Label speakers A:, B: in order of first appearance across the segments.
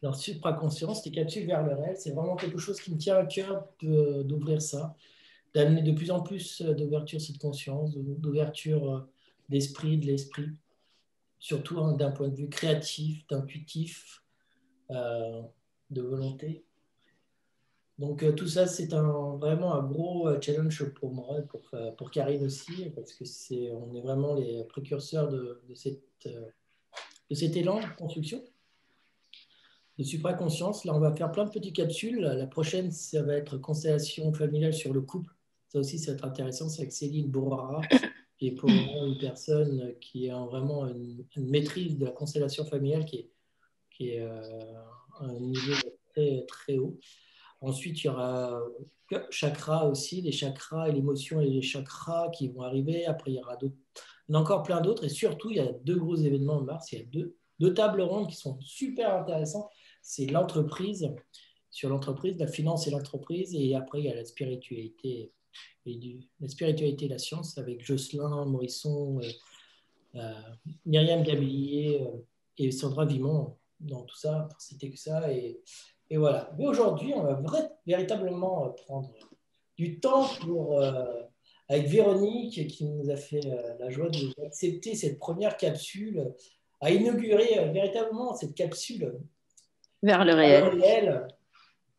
A: Alors, supraconscience, les capsules vers le réel, c'est vraiment quelque chose qui me tient à cœur d'ouvrir ça, d'amener de plus en plus d'ouverture sur cette conscience, d'ouverture d'esprit, de l'esprit, surtout hein, d'un point de vue créatif, d'intuitif, euh, de volonté. Donc tout ça, c'est vraiment un gros challenge pour moi, pour Karine aussi, parce que on est vraiment les précurseurs de cet élan de construction de supraconscience. Là, on va faire plein de petites capsules. La prochaine, ça va être constellation familiale sur le couple. Ça aussi, ça va être intéressant. C'est avec Céline Bourrara, qui est pour moi une personne qui a vraiment une maîtrise de la constellation familiale qui est à un niveau très, très haut. Ensuite, il y aura chakras aussi, les chakras et l'émotion et les chakras qui vont arriver. Après, il y aura d'autres, il y en a encore plein d'autres. Et surtout, il y a deux gros événements en mars. Il y a deux tables rondes qui sont super intéressantes. C'est l'entreprise, sur l'entreprise, la finance et l'entreprise. Et après, il y a la spiritualité la spiritualité et la science avec Jocelyn Morisson, euh, Myriam Gabillier et Sandra Vimon dans tout ça, pour citer que ça. Et voilà. Mais aujourd'hui, on va véritablement prendre du temps avec Véronique qui nous a fait la joie d'accepter cette première capsule, à inaugurer véritablement cette capsule
B: Vers le
A: à l'heure
B: réel.
A: réelle.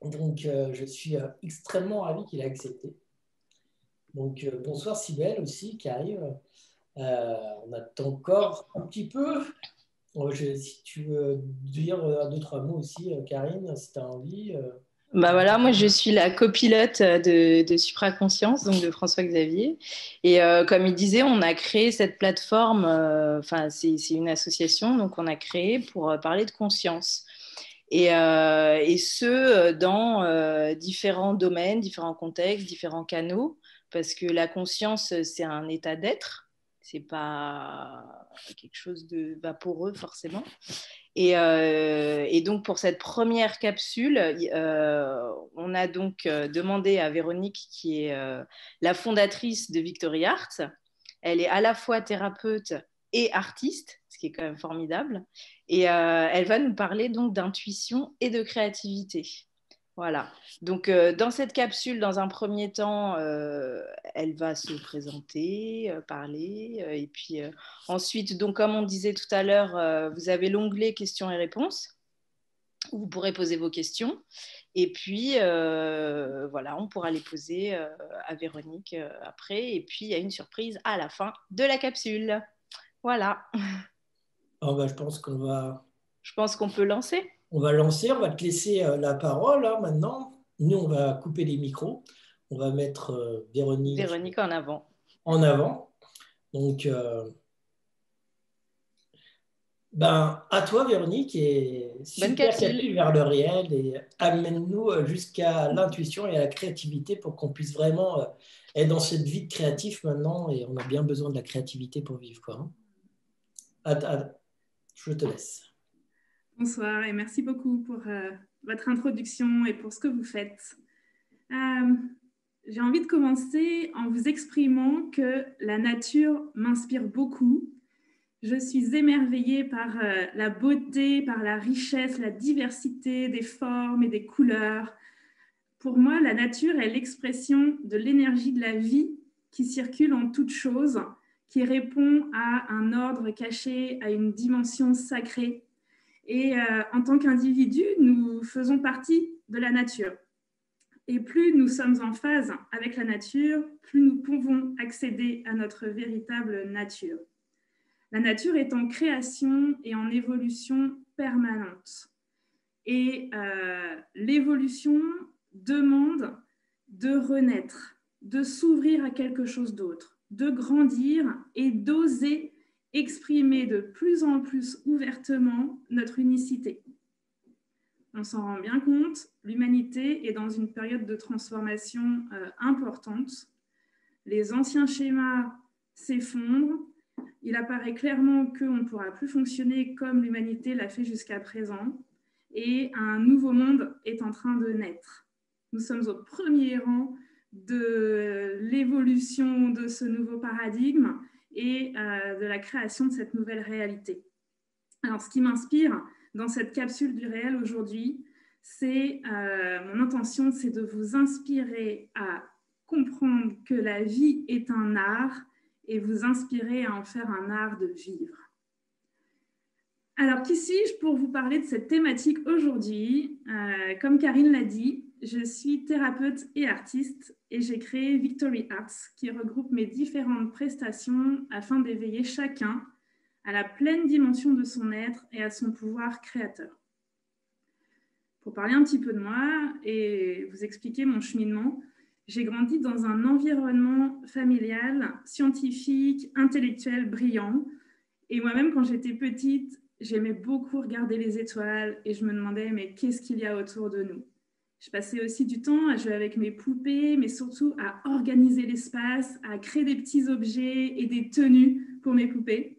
A: Donc, je suis extrêmement ravi qu'il a accepté. Donc, bonsoir Sybelle aussi qui arrive. On attend encore un petit peu. Si tu veux dire deux, trois mots aussi, Karine, si tu as envie.
B: Bah voilà, moi je suis la copilote de Supraconscience, donc de François Xavier. Et comme il disait, on a créé cette plateforme, enfin c'est une association, donc on a créé pour parler de conscience. Et ce, dans différents domaines, différents contextes, différents canaux, parce que la conscience, c'est un état d'être, c'est pas quelque chose de vaporeux forcément. Et donc, pour cette première capsule, on a donc demandé à Véronique, qui est la fondatrice de Victory Art. Elle est à la fois thérapeute et artiste, ce qui est quand même formidable. Et elle va nous parler donc d'intuition et de créativité. Voilà. Donc, dans cette capsule, dans un premier temps, elle va se présenter, parler. Et puis, ensuite, donc, comme on disait tout à l'heure, vous avez l'onglet questions et réponses où vous pourrez poser vos questions. Et puis, voilà, on pourra les poser à Véronique après. Et puis, il y a une surprise à la fin de la capsule. Voilà.
A: Je pense
B: Je pense qu'on peut lancer.
A: on va lancer, on va te laisser la parole hein, maintenant. Nous, on va couper les micros. On va mettre Véronique
B: Véronique en avant.
A: en avant. Donc, à toi, Véronique, et
B: Bonne
A: super
B: capsule.
A: capsule vers le réel et amène-nous jusqu'à l'intuition et à la créativité pour qu'on puisse vraiment être dans cette vie de créatif maintenant et on a bien besoin de la créativité pour vivre, quoi. Hein. Je te laisse.
C: Bonsoir et merci beaucoup pour votre introduction et pour ce que vous faites. J'ai envie de commencer en vous exprimant que la nature m'inspire beaucoup. Je suis émerveillée par la beauté, par la richesse, la diversité des formes et des couleurs. Pour moi, la nature est l'expression de l'énergie de la vie qui circule en toutes choses, qui répond à un ordre caché, à une dimension sacrée. Et en tant qu'individus, nous faisons partie de la nature. Et plus nous sommes en phase avec la nature, plus nous pouvons accéder à notre véritable nature. La nature est en création et en évolution permanente. Et l'évolution demande de renaître, de s'ouvrir à quelque chose d'autre, de grandir et d'oser exprimer de plus en plus ouvertement notre unicité. On s'en rend bien compte, l'humanité est dans une période de transformation importante. Les anciens schémas s'effondrent. Il apparaît clairement qu'on ne pourra plus fonctionner comme l'humanité l'a fait jusqu'à présent. Et un nouveau monde est en train de naître. Nous sommes au premier rang de l'évolution de ce nouveau paradigme et de la création de cette nouvelle réalité. Alors, ce qui m'inspire, dans cette capsule du réel aujourd'hui, mon intention, c'est de vous inspirer à comprendre que la vie est un art et vous inspirer à en faire un art de vivre. Alors, qui suis-je pour vous parler de cette thématique aujourd'hui? Comme Karine l'a dit, je suis thérapeute et artiste et j'ai créé Victory Arts qui regroupe mes différentes prestations afin d'éveiller chacun à la pleine dimension de son être et à son pouvoir créateur. Pour parler un petit peu de moi et vous expliquer mon cheminement, j'ai grandi dans un environnement familial, scientifique, intellectuel, brillant. Et moi-même, quand j'étais petite, j'aimais beaucoup regarder les étoiles et je me demandais, mais qu'est-ce qu'il y a autour de nous? Je passais aussi du temps à jouer avec mes poupées, mais surtout à organiser l'espace, à créer des petits objets et des tenues pour mes poupées.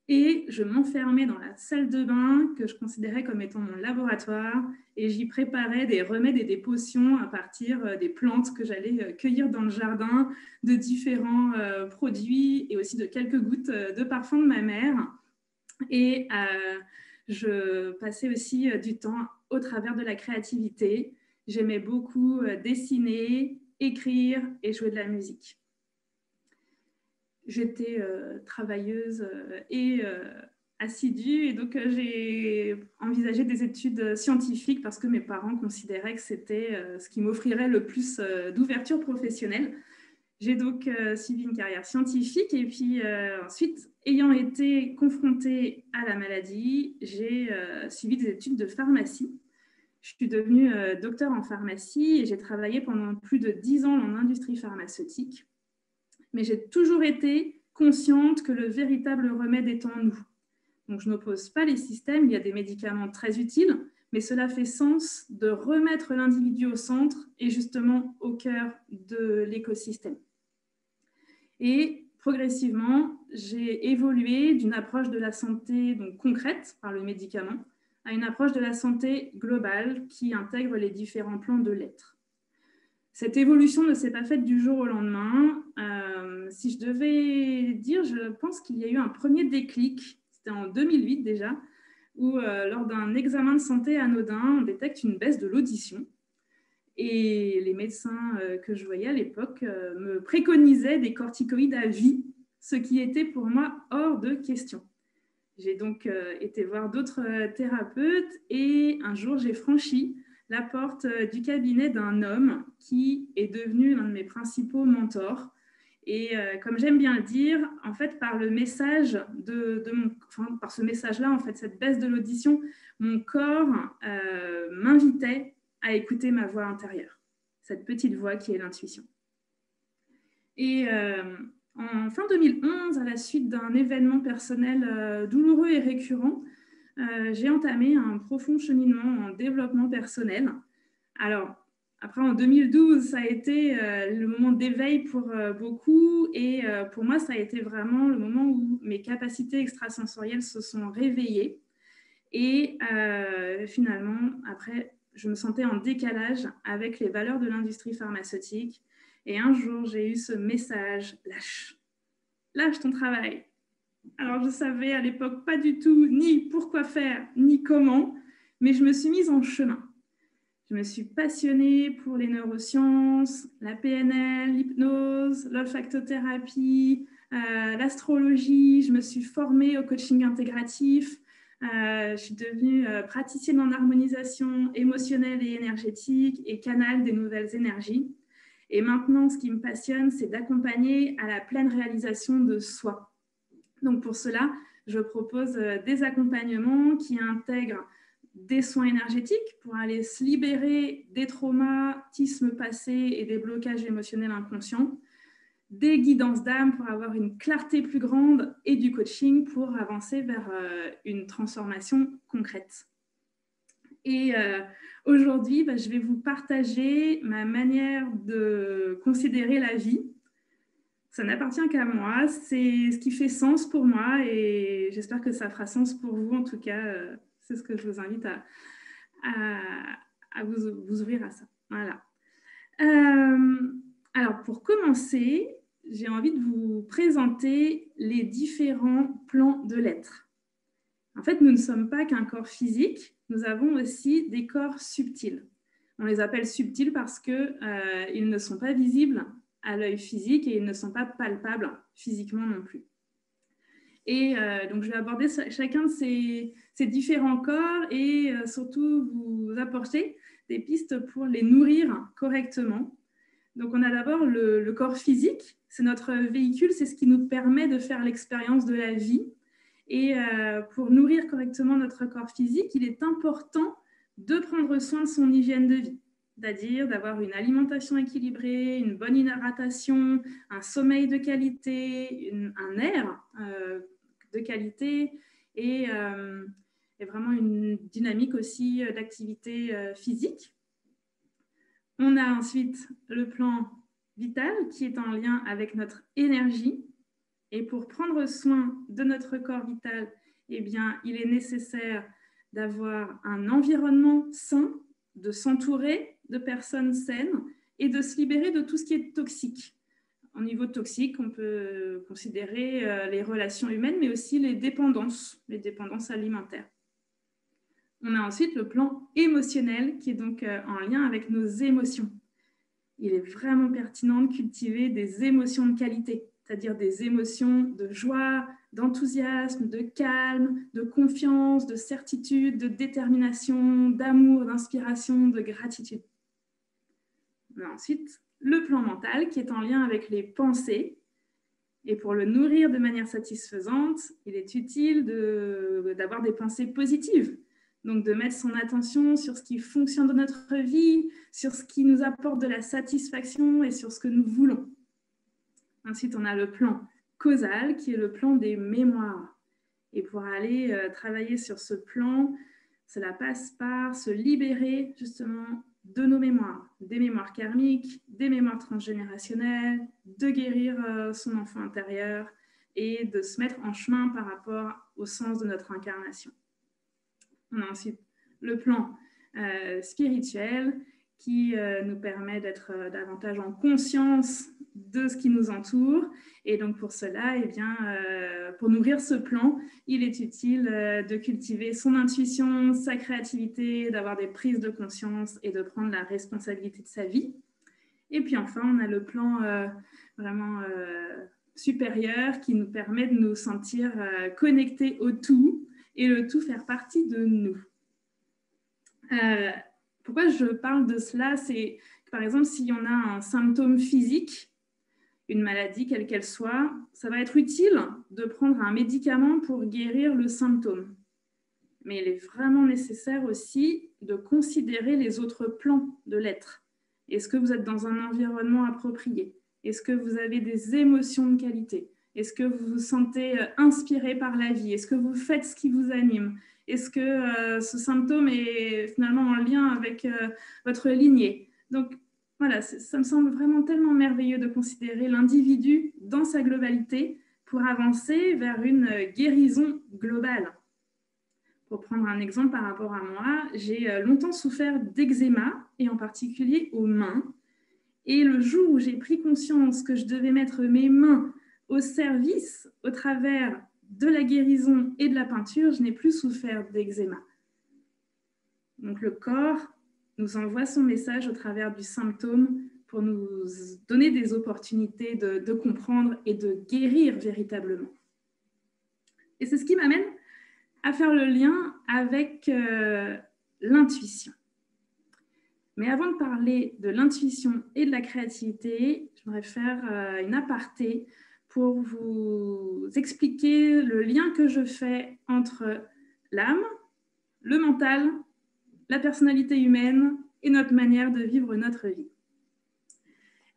C: Et je m'enfermais dans la salle de bain que je considérais comme étant mon laboratoire et j'y préparais des remèdes et des potions à partir des plantes que j'allais cueillir dans le jardin, de différents produits et aussi de quelques gouttes de parfum de ma mère. Et je passais aussi du temps au travers de la créativité. J'aimais beaucoup dessiner, écrire et jouer de la musique. J'étais travailleuse et assidue et donc j'ai envisagé des études scientifiques parce que mes parents considéraient que c'était ce qui m'offrirait le plus d'ouverture professionnelle. J'ai donc suivi une carrière scientifique et puis ensuite, ayant été confrontée à la maladie, j'ai suivi des études de pharmacie. Je suis devenue docteur en pharmacie et j'ai travaillé pendant plus de 10 ans dans l'industrie pharmaceutique. Mais j'ai toujours été consciente que le véritable remède est en nous. Donc, je n'oppose pas les systèmes, il y a des médicaments très utiles, mais cela fait sens de remettre l'individu au centre et justement au cœur de l'écosystème. Et progressivement, j'ai évolué d'une approche de la santé donc concrète par le médicament à une approche de la santé globale qui intègre les différents plans de l'être. Cette évolution ne s'est pas faite du jour au lendemain. Si je devais dire, je pense qu'il y a eu un premier déclic, c'était en 2008 déjà, où lors d'un examen de santé anodin, on détecte une baisse de l'audition. Et les médecins que je voyais à l'époque me préconisaient des corticoïdes à vie, ce qui était pour moi hors de question. J'ai donc été voir d'autres thérapeutes et un jour, j'ai franchi la porte du cabinet d'un homme qui est devenu l'un de mes principaux mentors. Et comme j'aime bien le dire, en fait, par le message par ce message-là, en fait, cette baisse de l'audition, mon corps m'invitait à écouter ma voix intérieure, cette petite voix qui est l'intuition. Et en fin 2011, à la suite d'un événement personnel douloureux et récurrent, j'ai entamé un profond cheminement en développement personnel. Alors, après, en 2012, ça a été le moment d'éveil pour beaucoup et pour moi, ça a été vraiment le moment où mes capacités extrasensorielles se sont réveillées. Et finalement, après, je me sentais en décalage avec les valeurs de l'industrie pharmaceutique. Et un jour, j'ai eu ce message, lâche ton travail. Alors, je savais à l'époque pas du tout ni pourquoi faire, ni comment, mais je me suis mise en chemin. Je me suis passionnée pour les neurosciences, la PNL, l'hypnose, l'olfactothérapie, l'astrologie. Je me suis formée au coaching intégratif. Je suis devenue praticienne en harmonisation émotionnelle et énergétique et canal des nouvelles énergies. Et maintenant, ce qui me passionne, c'est d'accompagner à la pleine réalisation de soi. Donc pour cela, je propose des accompagnements qui intègrent des soins énergétiques pour aller se libérer des traumatismes passés et des blocages émotionnels inconscients, des guidances d'âme pour avoir une clarté plus grande et du coaching pour avancer vers une transformation concrète. Et aujourd'hui, je vais vous partager ma manière de considérer la vie. Ça n'appartient qu'à moi, c'est ce qui fait sens pour moi et j'espère que ça fera sens pour vous. En tout cas, c'est ce que je vous invite à vous ouvrir à ça. Voilà. Alors, pour commencer, j'ai envie de vous présenter les différents plans de l'être. En fait, nous ne sommes pas qu'un corps physique, nous avons aussi des corps subtils. On les appelle subtils parce qu'ils ne sont pas visibles à l'œil physique et ils ne sont pas palpables physiquement non plus. Et donc, je vais aborder chacun de ces différents corps et surtout vous apporter des pistes pour les nourrir correctement. Donc, on a d'abord le corps physique. C'est notre véhicule, c'est ce qui nous permet de faire l'expérience de la vie. Et pour nourrir correctement notre corps physique, il est important de prendre soin de son hygiène de vie, c'est-à-dire d'avoir une alimentation équilibrée, une bonne hydratation, un sommeil de qualité, un air de qualité et vraiment une dynamique aussi d'activité physique. On a ensuite le plan vital qui est en lien avec notre énergie. Et pour prendre soin de notre corps vital, eh bien, il est nécessaire d'avoir un environnement sain, de s'entourer de personnes saines et de se libérer de tout ce qui est toxique. Au niveau toxique, on peut considérer les relations humaines, mais aussi les dépendances alimentaires. On a ensuite le plan émotionnel qui est donc en lien avec nos émotions. Il est vraiment pertinent de cultiver des émotions de qualité, c'est-à-dire des émotions de joie, d'enthousiasme, de calme, de confiance, de certitude, de détermination, d'amour, d'inspiration, de gratitude. On a ensuite le plan mental qui est en lien avec les pensées. Et pour le nourrir de manière satisfaisante, il est utile d'avoir des pensées positives. Donc, de mettre son attention sur ce qui fonctionne dans notre vie, sur ce qui nous apporte de la satisfaction et sur ce que nous voulons. Ensuite, on a le plan causal qui est le plan des mémoires. Et pour aller travailler sur ce plan, cela passe par se libérer justement de nos mémoires, des mémoires karmiques, des mémoires transgénérationnelles, de guérir son enfant intérieur et de se mettre en chemin par rapport au sens de notre incarnation. On a ensuite le plan spirituel qui nous permet d'être davantage en conscience de ce qui nous entoure. Et donc pour cela, eh bien, pour nourrir ce plan, il est utile de cultiver son intuition, sa créativité, d'avoir des prises de conscience et de prendre la responsabilité de sa vie. Et puis enfin, on a le plan vraiment supérieur qui nous permet de nous sentir connectés au tout et le tout faire partie de nous. Pourquoi je parle de cela? C'est que, par exemple, s'il y en a un symptôme physique, une maladie quelle qu'elle soit, ça va être utile de prendre un médicament pour guérir le symptôme. Mais il est vraiment nécessaire aussi de considérer les autres plans de l'être. Est-ce que vous êtes dans un environnement approprié? Est-ce que vous avez des émotions de qualité? Est-ce que vous vous sentez inspiré par la vie? Est-ce que vous faites ce qui vous anime? Est-ce que ce symptôme est finalement en lien avec votre lignée? Donc voilà, ça me semble vraiment tellement merveilleux de considérer l'individu dans sa globalité pour avancer vers une guérison globale. Pour prendre un exemple par rapport à moi, j'ai longtemps souffert d'eczéma et en particulier aux mains. Et le jour où j'ai pris conscience que je devais mettre mes mains au service au travers de la guérison et de la peinture, je n'ai plus souffert d'eczéma. Donc le corps nous envoie son message au travers du symptôme pour nous donner des opportunités de comprendre et de guérir véritablement. Et c'est ce qui m'amène à faire le lien avec l'intuition. Mais avant de parler de l'intuition et de la créativité, j'aimerais faire une aparté pour vous expliquer le lien que je fais entre l'âme, le mental, la personnalité humaine et notre manière de vivre notre vie.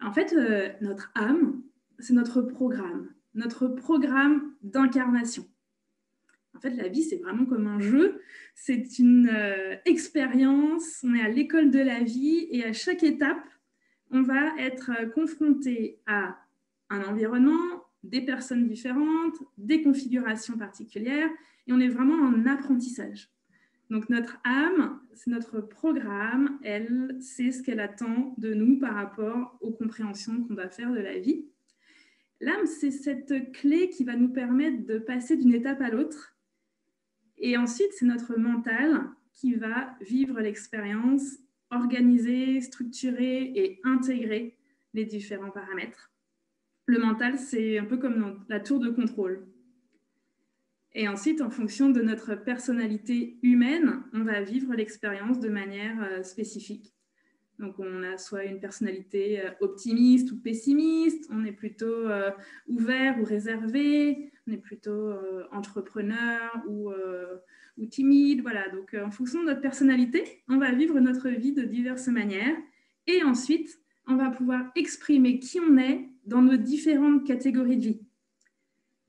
C: En fait, notre âme, c'est notre programme d'incarnation. En fait, la vie, c'est vraiment comme un jeu, c'est une expérience, on est à l'école de la vie et à chaque étape, on va être confronté à un environnement, des personnes différentes, des configurations particulières et on est vraiment en apprentissage. Donc notre âme, c'est notre programme, elle sait ce qu'elle attend de nous par rapport aux compréhensions qu'on va faire de la vie. L'âme, c'est cette clé qui va nous permettre de passer d'une étape à l'autre Et ensuite, c'est notre mental qui va vivre l'expérience, organiser, structurer et intégrer les différents paramètres. Le mental, c'est un peu comme la tour de contrôle. Et ensuite, en fonction de notre personnalité humaine, on va vivre l'expérience de manière spécifique. Donc, on a soit une personnalité optimiste ou pessimiste, on est plutôt ouvert ou réservé, on est plutôt entrepreneur ou timide. Voilà. Donc, en fonction de notre personnalité, on va vivre notre vie de diverses manières. Et ensuite, on va pouvoir exprimer qui on est dans nos différentes catégories de vie.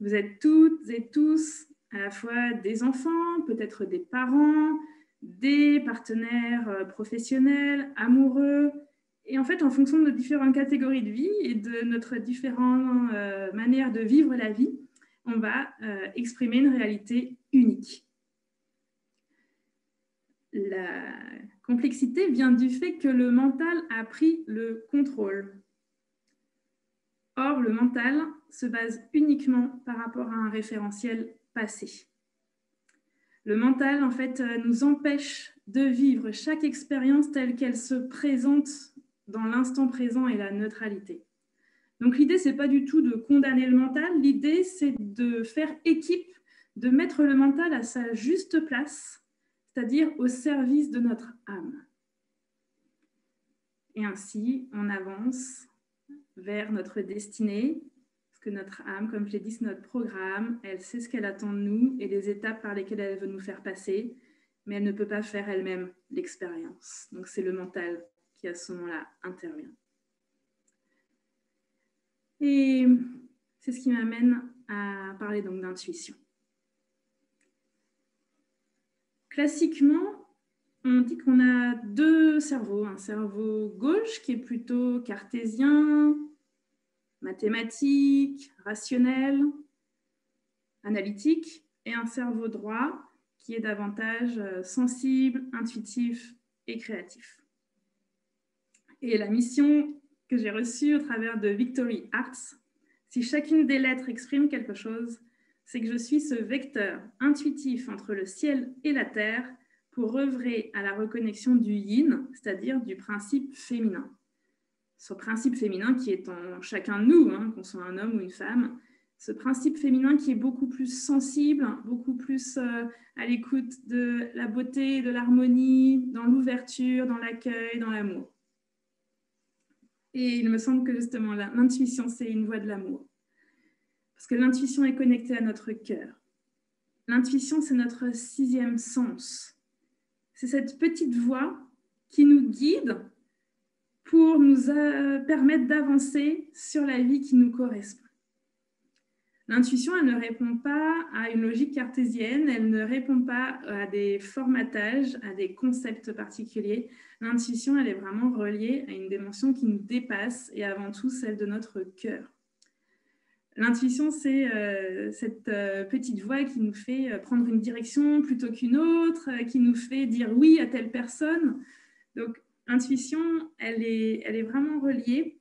C: Vous êtes toutes et tous à la fois des enfants, peut-être des parents, des partenaires professionnels, amoureux. Et en fait, en fonction de nos différentes catégories de vie et de notre différentes manières de vivre la vie, on va exprimer une réalité unique. La complexité vient du fait que le mental a pris le contrôle. Or, le mental se base uniquement par rapport à un référentiel passé. Le mental, en fait, nous empêche de vivre chaque expérience telle qu'elle se présente dans l'instant présent et la neutralité. Donc, l'idée, ce n'est pas du tout de condamner le mental. L'idée, c'est de faire équipe, de mettre le mental à sa juste place, c'est-à-dire au service de notre âme. Et ainsi, on avance vers notre destinée, parce que notre âme, comme je l'ai dit, c'est notre programme, elle sait ce qu'elle attend de nous et les étapes par lesquelles elle veut nous faire passer, mais elle ne peut pas faire elle-même l'expérience. Donc c'est le mental qui à ce moment-là intervient. Et c'est ce qui m'amène à parler donc d'intuition. Classiquement, on dit qu'on a deux cerveaux, un cerveau gauche qui est plutôt cartésien, mathématique, rationnel, analytique, et un cerveau droit qui est davantage sensible, intuitif et créatif. Et la mission que j'ai reçue au travers de Victory Arts, si chacune des lettres exprime quelque chose, c'est que je suis ce vecteur intuitif entre le ciel et la terre pour œuvrer à la reconnexion du yin, c'est-à-dire du principe féminin. Ce principe féminin qui est en chacun de nous, hein, qu'on soit un homme ou une femme, ce principe féminin qui est beaucoup plus sensible, beaucoup plus à l'écoute de la beauté, de l'harmonie, dans l'ouverture, dans l'accueil, dans l'amour. Et il me semble que justement l'intuition, c'est une voie de l'amour. Parce que l'intuition est connectée à notre cœur. L'intuition, c'est notre 6e sens. C'est cette petite voix qui nous guide pour nous permettre d'avancer sur la vie qui nous correspond. L'intuition, elle ne répond pas à une logique cartésienne, elle ne répond pas à des formatages, à des concepts particuliers. L'intuition, elle est vraiment reliée à une dimension qui nous dépasse et avant tout celle de notre cœur. L'intuition, c'est cette petite voix qui nous fait prendre une direction plutôt qu'une autre, qui nous fait dire oui à telle personne. Donc, l'intuition, elle est vraiment reliée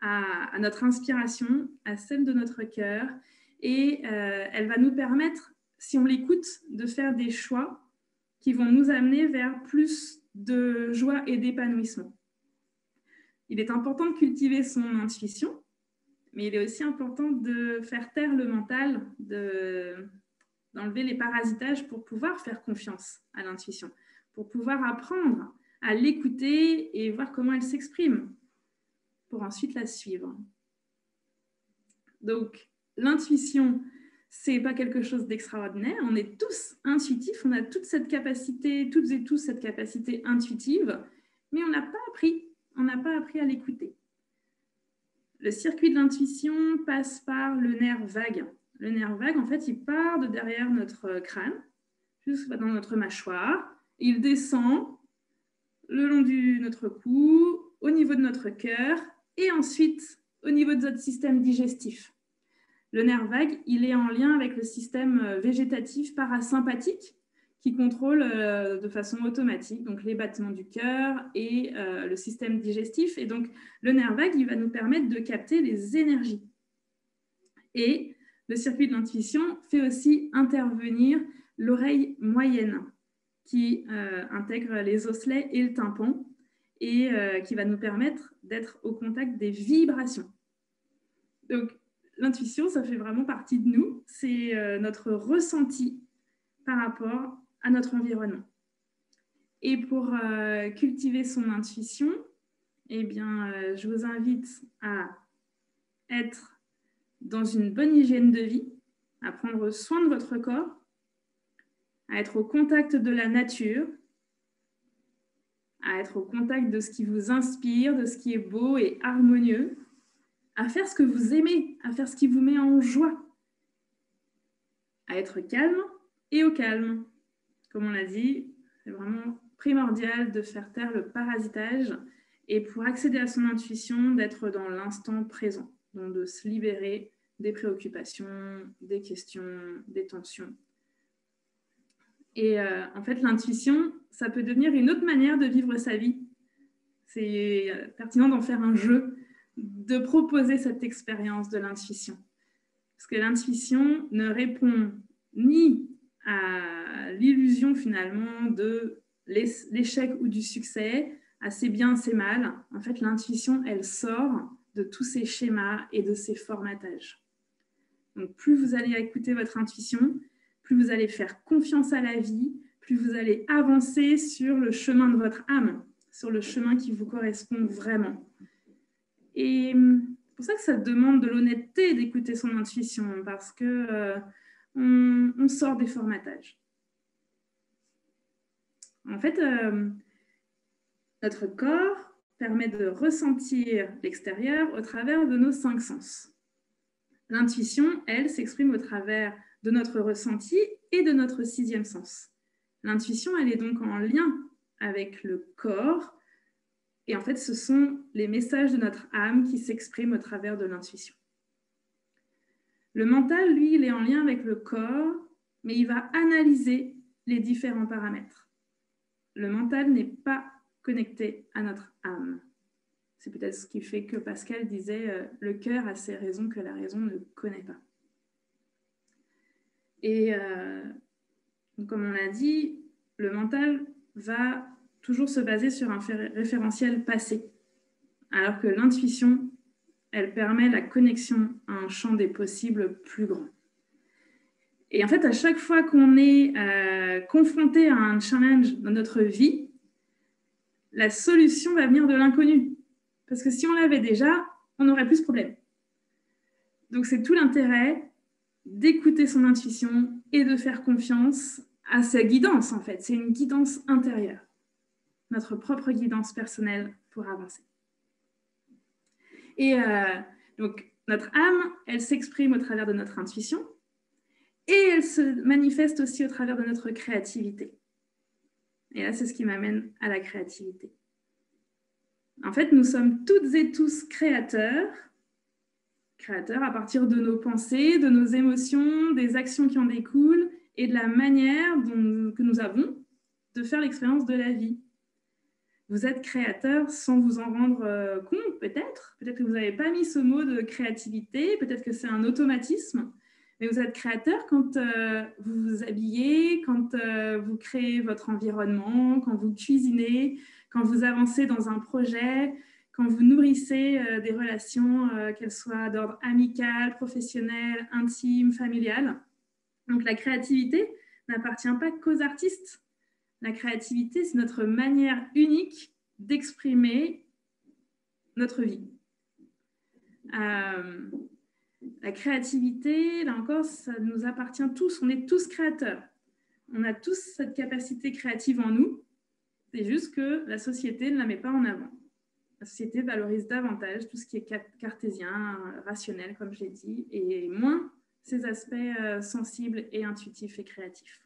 C: à notre inspiration, à celle de notre cœur, et elle va nous permettre, si on l'écoute, de faire des choix qui vont nous amener vers plus de joie et d'épanouissement. Il est important de cultiver son intuition, mais il est aussi important de faire taire le mental, d'enlever les parasitages pour pouvoir faire confiance à l'intuition, pour pouvoir apprendre à l'écouter et voir comment elle s'exprime, pour ensuite la suivre. Donc, l'intuition, ce n'est pas quelque chose d'extraordinaire. On est tous intuitifs, on a toute cette capacité, toutes et tous cette capacité intuitive, mais on n'a pas appris à l'écouter. Le circuit de l'intuition passe par le nerf vague. Le nerf vague, en fait, il part de derrière notre crâne, jusque dans notre mâchoire. Il descend le long de notre cou, au niveau de notre cœur, et ensuite au niveau de notre système digestif. Le nerf vague, il est en lien avec le système végétatif parasympathique qui contrôle de façon automatique donc les battements du cœur et le système digestif. Et donc, le nerf vague, il va nous permettre de capter les énergies. Et le circuit de l'intuition fait aussi intervenir l'oreille moyenne qui intègre les osselets et le tympan et qui va nous permettre d'être au contact des vibrations. Donc, l'intuition, ça fait vraiment partie de nous. C'est notre ressenti par rapport à notre environnement. Et pour cultiver son intuition, eh bien, je vous invite à être dans une bonne hygiène de vie, à prendre soin de votre corps, à être au contact de la nature, à être au contact de ce qui vous inspire, de ce qui est beau et harmonieux, à faire ce que vous aimez, à faire ce qui vous met en joie, à être calme et au calme. Comme on l'a dit, c'est vraiment primordial de faire taire le parasitage et pour accéder à son intuition, d'être dans l'instant présent, donc de se libérer des préoccupations, des questions, des tensions. Et en fait, l'intuition, ça peut devenir une autre manière de vivre sa vie. C'est pertinent d'en faire un jeu, de proposer cette expérience de l'intuition. Parce que l'intuition ne répond ni à l'illusion finalement de l'échec ou du succès, à c'est bien, c'est mal. En fait, l'intuition, elle sort de tous ces schémas et de ces formatages. Donc, plus vous allez écouter votre intuition, plus vous allez faire confiance à la vie, plus vous allez avancer sur le chemin de votre âme, sur le chemin qui vous correspond vraiment. Et c'est pour ça que ça demande de l'honnêteté d'écouter son intuition, parce que on sort des formatages. En fait, notre corps permet de ressentir l'extérieur au travers de nos 5 sens. L'intuition, elle, s'exprime au travers de notre ressenti et de notre 6e sens. L'intuition, elle est donc en lien avec le corps. Et en fait, ce sont les messages de notre âme qui s'expriment au travers de l'intuition. Le mental, lui, il est en lien avec le corps, mais il va analyser les différents paramètres. Le mental n'est pas connecté à notre âme. C'est peut-être ce qui fait que Pascal disait « le cœur a ses raisons que la raison ne connaît pas ». Et comme on l'a dit, le mental va toujours se baser sur un référentiel passé, alors que l'intuition, elle permet la connexion à un champ des possibles plus grand. Et en fait, à chaque fois qu'on est confronté à un challenge dans notre vie, la solution va venir de l'inconnu. Parce que si on l'avait déjà, on n'aurait plus ce problème. Donc, c'est tout l'intérêt d'écouter son intuition et de faire confiance à sa guidance, en fait. C'est une guidance intérieure, notre propre guidance personnelle pour avancer. Et donc, notre âme, elle s'exprime au travers de notre intuition et elle se manifeste aussi au travers de notre créativité. Et là, c'est ce qui m'amène à la créativité. En fait, nous sommes toutes et tous créateurs à partir de nos pensées, de nos émotions, des actions qui en découlent et de la manière que nous avons de faire l'expérience de la vie. Vous êtes créateur sans vous en rendre compte, peut-être. Peut-être que vous n'avez pas mis ce mot de créativité, peut-être que c'est un automatisme, mais vous êtes créateur quand vous vous habillez, quand vous créez votre environnement, quand vous cuisinez, quand vous avancez dans un projet, quand vous nourrissez des relations, qu'elles soient d'ordre amical, professionnel, intime, familial. Donc la créativité n'appartient pas qu'aux artistes. La créativité, c'est notre manière unique d'exprimer notre vie. La créativité, là encore, ça nous appartient tous. On est tous créateurs. On a tous cette capacité créative en nous. C'est juste que la société ne la met pas en avant. La société valorise davantage tout ce qui est cartésien, rationnel, comme je l'ai dit, et moins ces aspects sensibles et intuitifs et créatifs.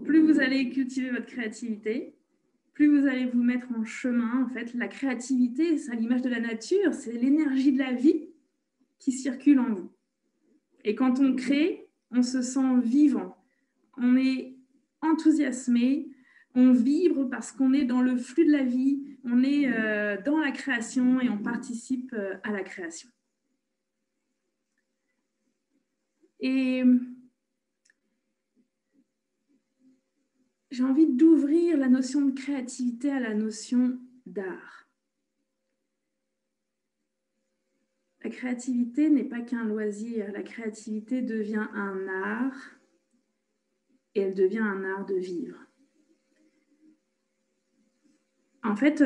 C: Plus vous allez cultiver votre créativité, plus vous allez vous mettre en chemin. En fait, la créativité, c'est à l'image de la nature, c'est l'énergie de la vie qui circule en vous. Et quand on crée, on se sent vivant, on est enthousiasmé, on vibre parce qu'on est dans le flux de la vie, on est dans la création et on participe à la création. Et j'ai envie d'ouvrir la notion de créativité à la notion d'art. La créativité n'est pas qu'un loisir, la créativité devient un art et elle devient un art de vivre. En fait,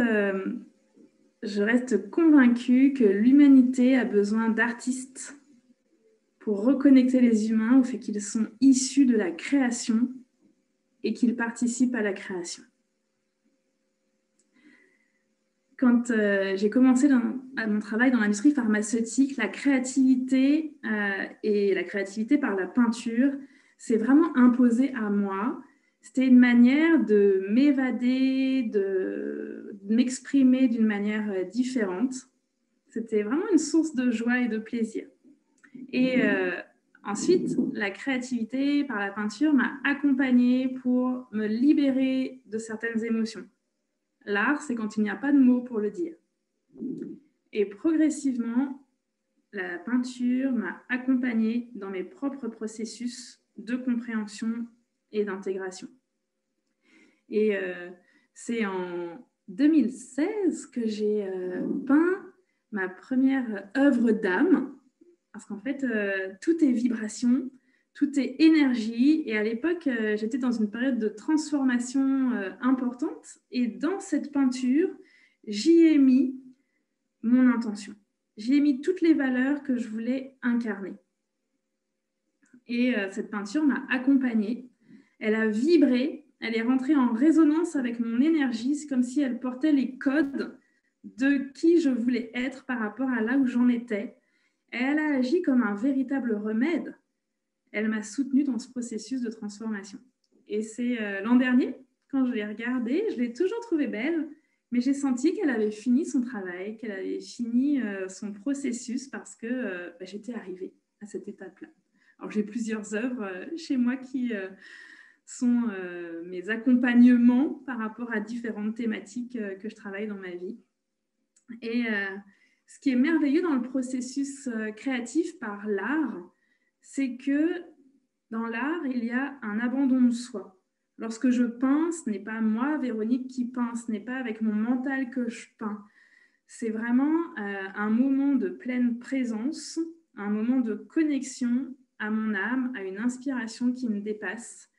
C: je reste convaincue que l'humanité a besoin d'artistes pour reconnecter les humains au fait qu'ils sont issus de la création et qu'ils participent à la création. Quand j'ai commencé mon travail dans l'industrie pharmaceutique, la créativité et la créativité par la peinture s'est vraiment imposée à moi. C'était une manière de m'évader, de m'exprimer d'une manière différente. C'était vraiment une source de joie et de plaisir. Et ensuite, la créativité par la peinture m'a accompagnée pour me libérer de certaines émotions. L'art, c'est quand il n'y a pas de mots pour le dire. Et progressivement, la peinture m'a accompagnée dans mes propres processus de compréhension et d'intégration. Et c'est en 2016 que j'ai peint ma première œuvre d'âme, parce qu'en fait, tout est vibration, tout est énergie. Et à l'époque, j'étais dans une période de transformation importante. Et dans cette peinture, j'y ai mis mon intention. J'y ai mis toutes les valeurs que je voulais incarner. Et cette peinture m'a accompagnée. Elle a vibré. Elle est rentrée en résonance avec mon énergie. C'est comme si elle portait les codes de qui je voulais être par rapport à là où j'en étais. Et elle a agi comme un véritable remède. Elle m'a soutenue dans ce processus de transformation. Et c'est l'an dernier, quand je l'ai regardée, je l'ai toujours trouvée belle, mais j'ai senti qu'elle avait fini son travail, qu'elle avait fini son processus parce que j'étais arrivée à cette étape-là. Alors, j'ai plusieurs œuvres chez moi qui sont mes accompagnements par rapport à différentes thématiques que je travaille dans ma vie. Et ce qui est merveilleux dans le processus créatif par l'art, c'est que dans l'art, il y a un abandon de soi. Lorsque je peins, ce n'est pas moi, Véronique, qui peins, ce n'est pas avec mon mental que je peins. C'est vraiment un moment de pleine présence, un moment de connexion à mon âme, à une inspiration qui me dépasse.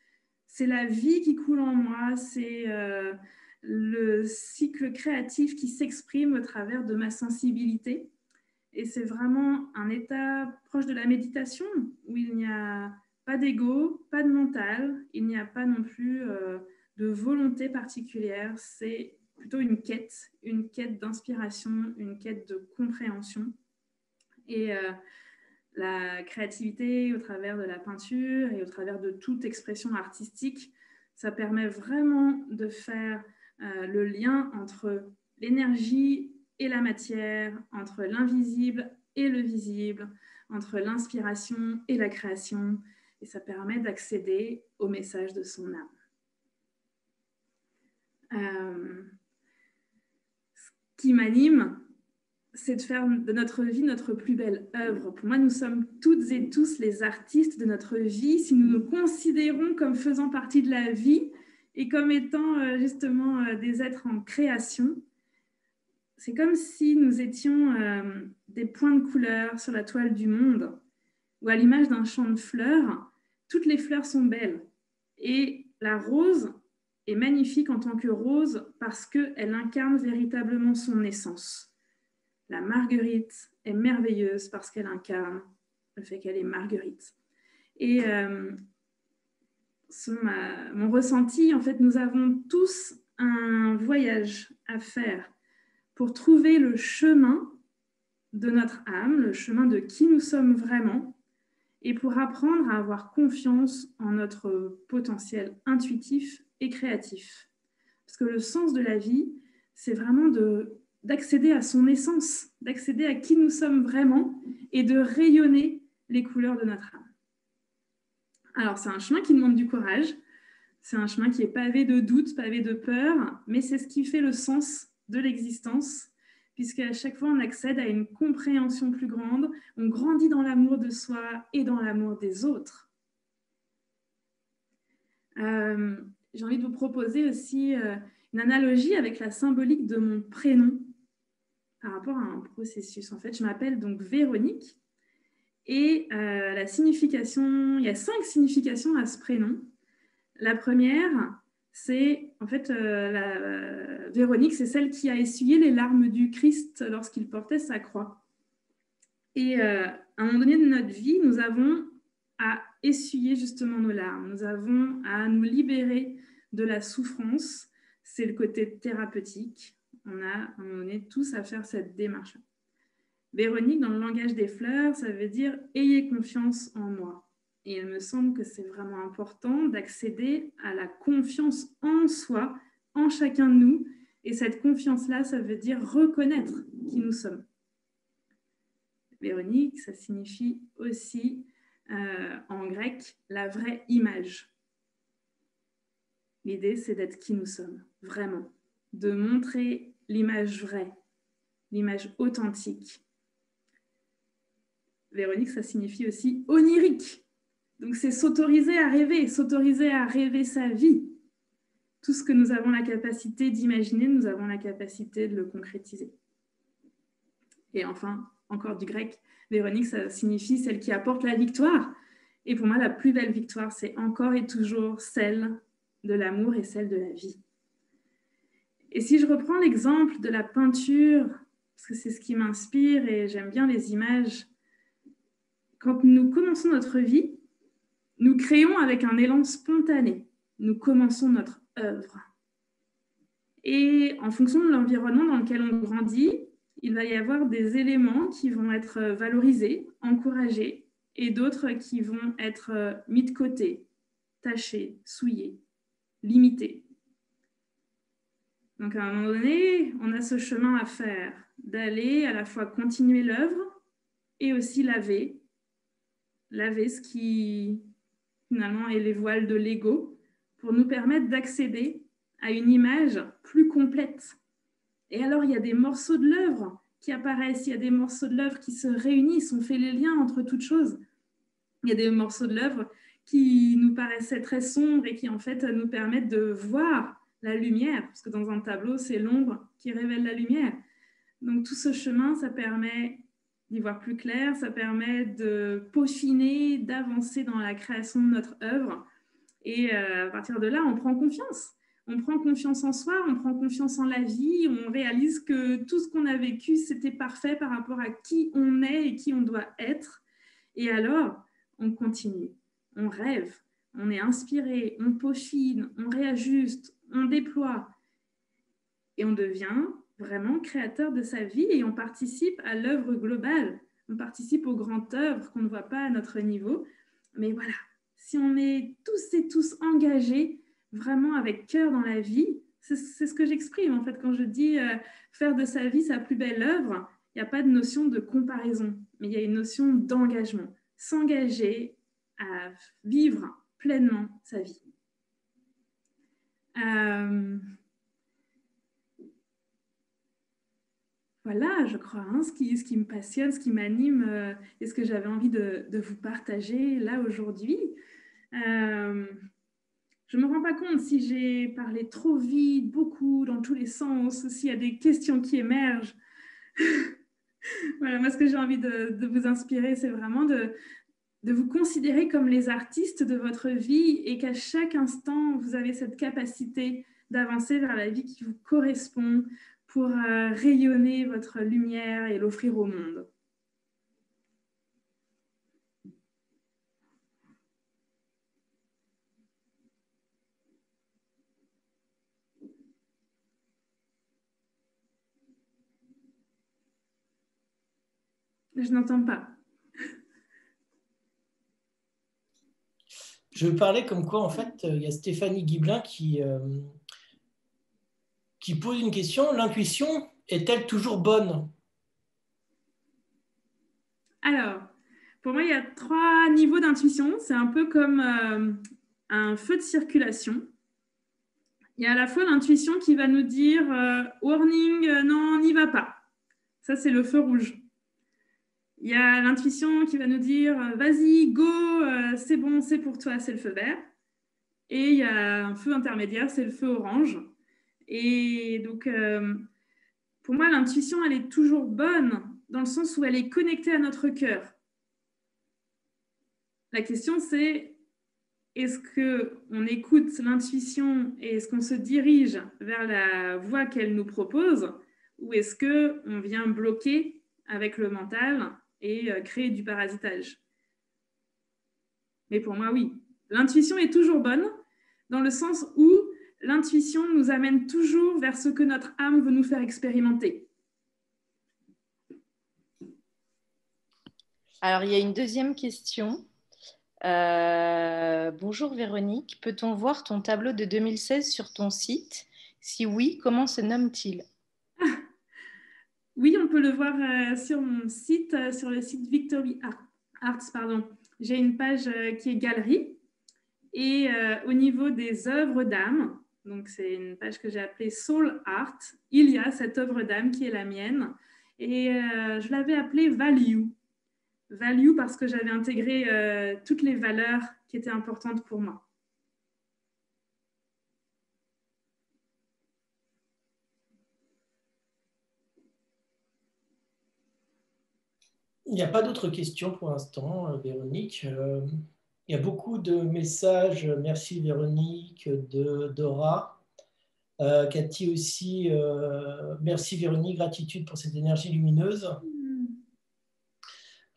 C: C'est la vie qui coule en moi, c'est le cycle créatif qui s'exprime au travers de ma sensibilité. Et c'est vraiment un état proche de la méditation où il n'y a pas d'ego, pas de mental, il n'y a pas non plus de volonté particulière. C'est plutôt une quête d'inspiration, une quête de compréhension. Et la créativité au travers de la peinture et au travers de toute expression artistique, ça permet vraiment de faire le lien entre l'énergie et la matière, entre l'invisible et le visible, entre l'inspiration et la création, et ça permet d'accéder au message de son âme. Ce qui m'anime, c'est de faire de notre vie notre plus belle œuvre. Pour moi, nous sommes toutes et tous les artistes de notre vie si nous nous considérons comme faisant partie de la vie et comme étant justement des êtres en création. C'est comme si nous étions des points de couleur sur la toile du monde, ou à l'image d'un champ de fleurs, toutes les fleurs sont belles. Et la rose est magnifique en tant que rose parce qu'elle incarne véritablement son essence. La marguerite est merveilleuse parce qu'elle incarne le fait qu'elle est marguerite. Et mon ressenti, en fait, nous avons tous un voyage à faire pour trouver le chemin de notre âme, le chemin de qui nous sommes vraiment, et pour apprendre à avoir confiance en notre potentiel intuitif et créatif. Parce que le sens de la vie, c'est vraiment d'accéder à son essence, d'accéder à qui nous sommes vraiment et de rayonner les couleurs de notre âme. Alors, c'est un chemin qui demande du courage, c'est un chemin qui est pavé de doutes, pavé de peur, mais c'est ce qui fait le sens de l'existence, puisqu'à chaque fois, on accède à une compréhension plus grande, on grandit dans l'amour de soi et dans l'amour des autres. j'ai envie de vous proposer aussi une analogie avec la symbolique de mon prénom par rapport à un processus. En fait, je m'appelle donc Véronique et la signification, il y a 5 significations à ce prénom. La première, c'est en fait Véronique, c'est celle qui a essuyé les larmes du Christ lorsqu'il portait sa croix. Et à un moment donné de notre vie, nous avons à essuyer justement nos larmes. Nous avons à nous libérer de la souffrance. C'est le côté thérapeutique. On a à un moment donné tous à faire cette démarche. Véronique, dans le langage des fleurs, ça veut dire « ayez confiance en moi ». Et il me semble que c'est vraiment important d'accéder à la confiance en soi, en chacun de nous. Et cette confiance-là, ça veut dire reconnaître qui nous sommes. Véronique, ça signifie aussi, en grec, la vraie image. L'idée, c'est d'être qui nous sommes, vraiment. De montrer l'image vraie, l'image authentique. Véronique, ça signifie aussi onirique. Donc, c'est s'autoriser à rêver sa vie. Tout ce que nous avons la capacité d'imaginer, nous avons la capacité de le concrétiser. Et enfin, encore du grec, Véronique, ça signifie celle qui apporte la victoire. Et pour moi, la plus belle victoire, c'est encore et toujours celle de l'amour et celle de la vie. Et si je reprends l'exemple de la peinture, parce que c'est ce qui m'inspire et j'aime bien les images, quand nous commençons notre vie, nous créons avec un élan spontané. Nous commençons notre œuvre. Et en fonction de l'environnement dans lequel on grandit, il va y avoir des éléments qui vont être valorisés, encouragés, et d'autres qui vont être mis de côté, tachés, souillés, limités. Donc à un moment donné, on a ce chemin à faire, d'aller à la fois continuer l'œuvre et aussi laver ce qui finalement est les voiles de l'ego, pour nous permettre d'accéder à une image plus complète. Et alors, il y a des morceaux de l'œuvre qui apparaissent, il y a des morceaux de l'œuvre qui se réunissent, on fait les liens entre toutes choses. Il y a des morceaux de l'œuvre qui nous paraissaient très sombres et qui, en fait, nous permettent de voir la lumière, parce que dans un tableau, c'est l'ombre qui révèle la lumière. Donc, tout ce chemin, ça permet d'y voir plus clair, ça permet de peaufiner, d'avancer dans la création de notre œuvre. Et à partir de là, on prend confiance. On prend confiance en soi, on prend confiance en la vie, on réalise que tout ce qu'on a vécu, c'était parfait par rapport à qui on est et qui on doit être. Et alors, on continue, on rêve, on est inspiré, on peaufine, on réajuste, on déploie. Et on devient vraiment créateur de sa vie et on participe à l'œuvre globale. On participe aux grandes œuvres qu'on ne voit pas à notre niveau. Mais voilà, si on est tous et tous engagés, vraiment avec cœur dans la vie, c'est ce que j'exprime en fait quand je dis faire de sa vie sa plus belle œuvre. Il n'y a pas de notion de comparaison, mais il y a une notion d'engagement. S'engager à vivre pleinement sa vie. Voilà, je crois, hein, ce qui me passionne, ce qui m'anime et ce que j'avais envie de vous partager là aujourd'hui. Je ne me rends pas compte si j'ai parlé trop vite, beaucoup, dans tous les sens, s'il y a des questions qui émergent. Voilà, moi, ce que j'ai envie de vous inspirer, c'est vraiment de vous considérer comme les artistes de votre vie et qu'à chaque instant, vous avez cette capacité d'avancer vers la vie qui vous correspond pour rayonner votre lumière et l'offrir au monde. Je n'entends pas.
A: Je parlais comme quoi, en fait, il y a Stéphanie Guiblin qui pose une question. L'intuition est-elle toujours bonne?
C: Alors, pour moi, il y a 3 niveaux d'intuition. C'est un peu comme un feu de circulation. Il y a à la fois l'intuition qui va nous dire « warning, non, n'y va pas ». Ça, c'est le feu rouge. Il y a l'intuition qui va nous dire « vas-y, go, c'est bon, c'est pour toi », c'est le feu vert. Et il y a un feu intermédiaire, c'est le feu orange. Et donc, pour moi, l'intuition, elle est toujours bonne dans le sens où elle est connectée à notre cœur. La question, c'est est-ce qu'on écoute l'intuition et est-ce qu'on se dirige vers la voie qu'elle nous propose ou est-ce qu'on vient bloquer avec le mental et créer du parasitage? Mais pour moi, oui. L'intuition est toujours bonne dans le sens où l'intuition nous amène toujours vers ce que notre âme veut nous faire expérimenter.
B: Alors, il y a une deuxième question. Bonjour Véronique, peut-on voir ton tableau de 2016 sur ton site? Si oui, comment se nomme-t-il?
C: Oui, on peut le voir sur mon site, sur le site Victory Arts. Pardon. J'ai une page qui est galerie et au niveau des œuvres d'âme, donc c'est une page que j'ai appelée Soul Art, il y a cette œuvre d'âme qui est la mienne et je l'avais appelée Value. Value parce que j'avais intégré toutes les valeurs qui étaient importantes pour moi.
A: Il n'y a pas d'autres questions pour l'instant, Véronique. Il y a beaucoup de messages. Merci Véronique, de Dora. Cathy aussi. Merci Véronique, gratitude pour cette énergie lumineuse.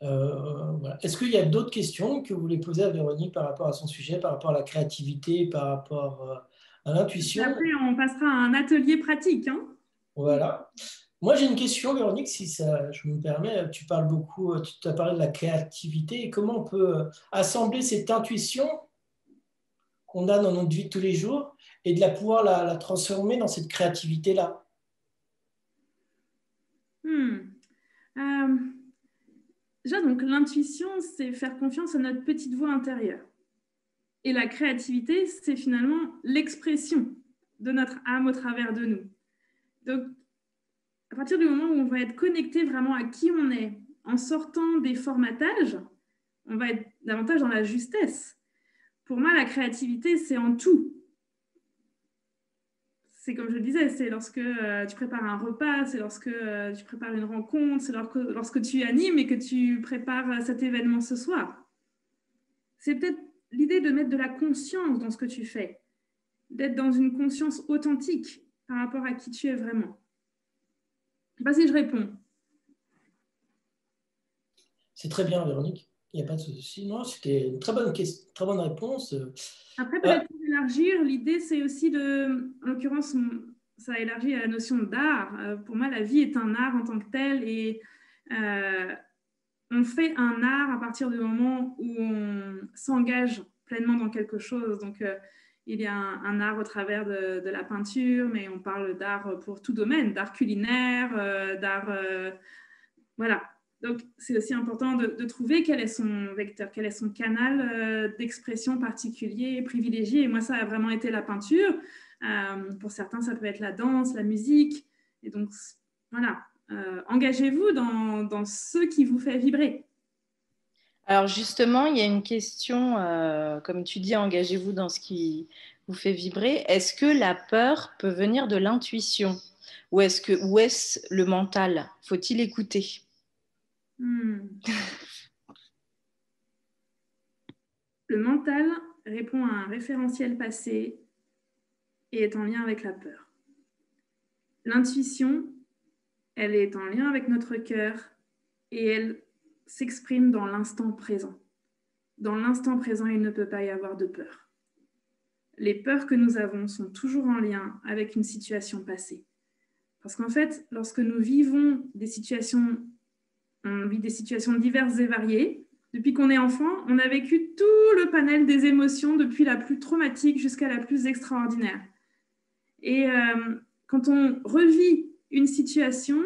A: Voilà. Est-ce qu'il y a d'autres questions que vous voulez poser à Véronique par rapport à son sujet, par rapport à la créativité, par rapport à l'intuition?
C: Après, on passera à un atelier pratique. Hein.
A: Voilà. Moi, j'ai une question, Véronique, si ça, je me permets. Tu parles beaucoup, tu as parlé de la créativité et comment on peut assembler cette intuition qu'on a dans notre vie de tous les jours et de pouvoir la transformer dans cette créativité-là.
C: Déjà, donc, l'intuition, c'est faire confiance à notre petite voix intérieure. Et la créativité, c'est finalement l'expression de notre âme au travers de nous. Donc, à partir du moment où on va être connecté vraiment à qui on est, en sortant des formatages, on va être davantage dans la justesse. Pour moi, la créativité, c'est en tout. C'est comme je le disais, c'est lorsque tu prépares un repas, c'est lorsque tu prépares une rencontre, c'est lorsque tu animes et que tu prépares cet événement ce soir. C'est peut-être l'idée de mettre de la conscience dans ce que tu fais, d'être dans une conscience authentique par rapport à qui tu es vraiment. Je ne sais pas si je réponds.
A: C'est très bien, Véronique. Il n'y a pas de souci. Non, c'était une très bonne question, très bonne réponse.
C: Après, peut-être pour élargir, l'idée, c'est aussi de, en l'occurrence, ça élargit à la notion d'art. Pour moi, la vie est un art en tant que tel et on fait un art à partir du moment où on s'engage pleinement dans quelque chose. Donc, il y a un art au travers de la peinture, mais on parle d'art pour tout domaine, d'art culinaire, d'art... voilà. Donc, c'est aussi important de trouver quel est son vecteur, quel est son canal d'expression particulier, privilégié. Et moi, ça a vraiment été la peinture. Pour certains, ça peut être la danse, la musique. Et donc, voilà. Engagez-vous dans ce qui vous fait vibrer.
B: Alors justement, il y a une question, comme tu dis, engagez-vous dans ce qui vous fait vibrer. Est-ce que la peur peut venir de l'intuition ou est-ce le mental? Faut-il écouter?
C: Le mental répond à un référentiel passé et est en lien avec la peur. L'intuition, elle est en lien avec notre cœur et elle s'exprime dans l'instant présent. Dans l'instant présent, il ne peut pas y avoir de peur. Les peurs que nous avons sont toujours en lien avec une situation passée. Parce qu'en fait, lorsque nous vivons des situations, on vit des situations diverses et variées, depuis qu'on est enfant, on a vécu tout le panel des émotions, depuis la plus traumatique jusqu'à la plus extraordinaire. Et quand on revit une situation,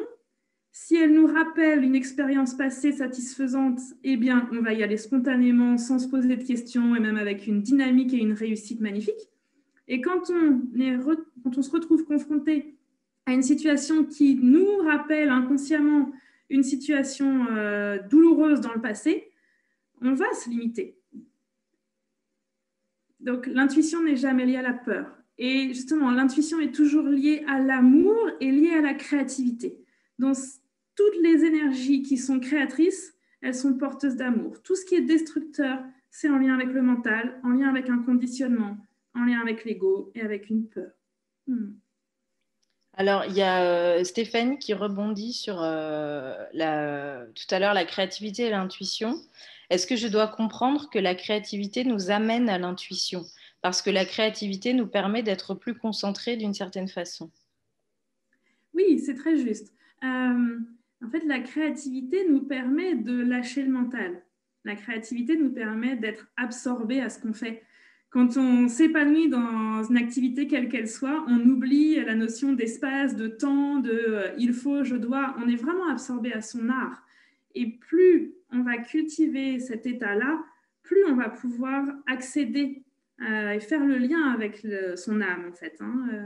C: si elle nous rappelle une expérience passée satisfaisante, eh bien, on va y aller spontanément, sans se poser de questions, et même avec une dynamique et une réussite magnifique. Et quand on se retrouve confronté à une situation qui nous rappelle inconsciemment une situation douloureuse dans le passé, on va se limiter. Donc, l'intuition n'est jamais liée à la peur. Et justement, l'intuition est toujours liée à l'amour et liée à la créativité. Donc, toutes les énergies qui sont créatrices, elles sont porteuses d'amour. Tout ce qui est destructeur, c'est en lien avec le mental, en lien avec un conditionnement, en lien avec l'ego et avec une peur.
B: Alors, il y a Stéphanie qui rebondit sur tout à l'heure la créativité et l'intuition. Est-ce que je dois comprendre que la créativité nous amène à l'intuition? Parce que la créativité nous permet d'être plus concentrés d'une certaine façon.
C: Oui, c'est très juste. En fait, la créativité nous permet de lâcher le mental. La créativité nous permet d'être absorbé à ce qu'on fait. Quand on s'épanouit dans une activité quelle qu'elle soit, on oublie la notion d'espace, de temps, de il faut, je dois. On est vraiment absorbé à son art. Et plus on va cultiver cet état-là, plus on va pouvoir accéder et faire le lien avec son âme, en fait.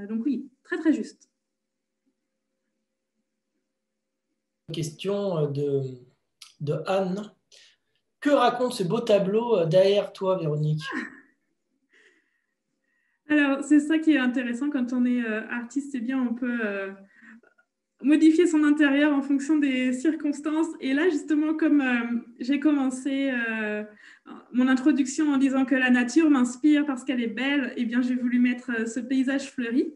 C: Donc oui, très très juste.
A: Question de Anne. Que raconte ce beau tableau derrière toi, Véronique?
C: Alors, c'est ça qui est intéressant quand on est artiste, c'est bien, on peut modifier son intérieur en fonction des circonstances. Et là, justement, comme j'ai commencé mon introduction en disant que la nature m'inspire parce qu'elle est belle, eh bien, j'ai voulu mettre ce paysage fleuri,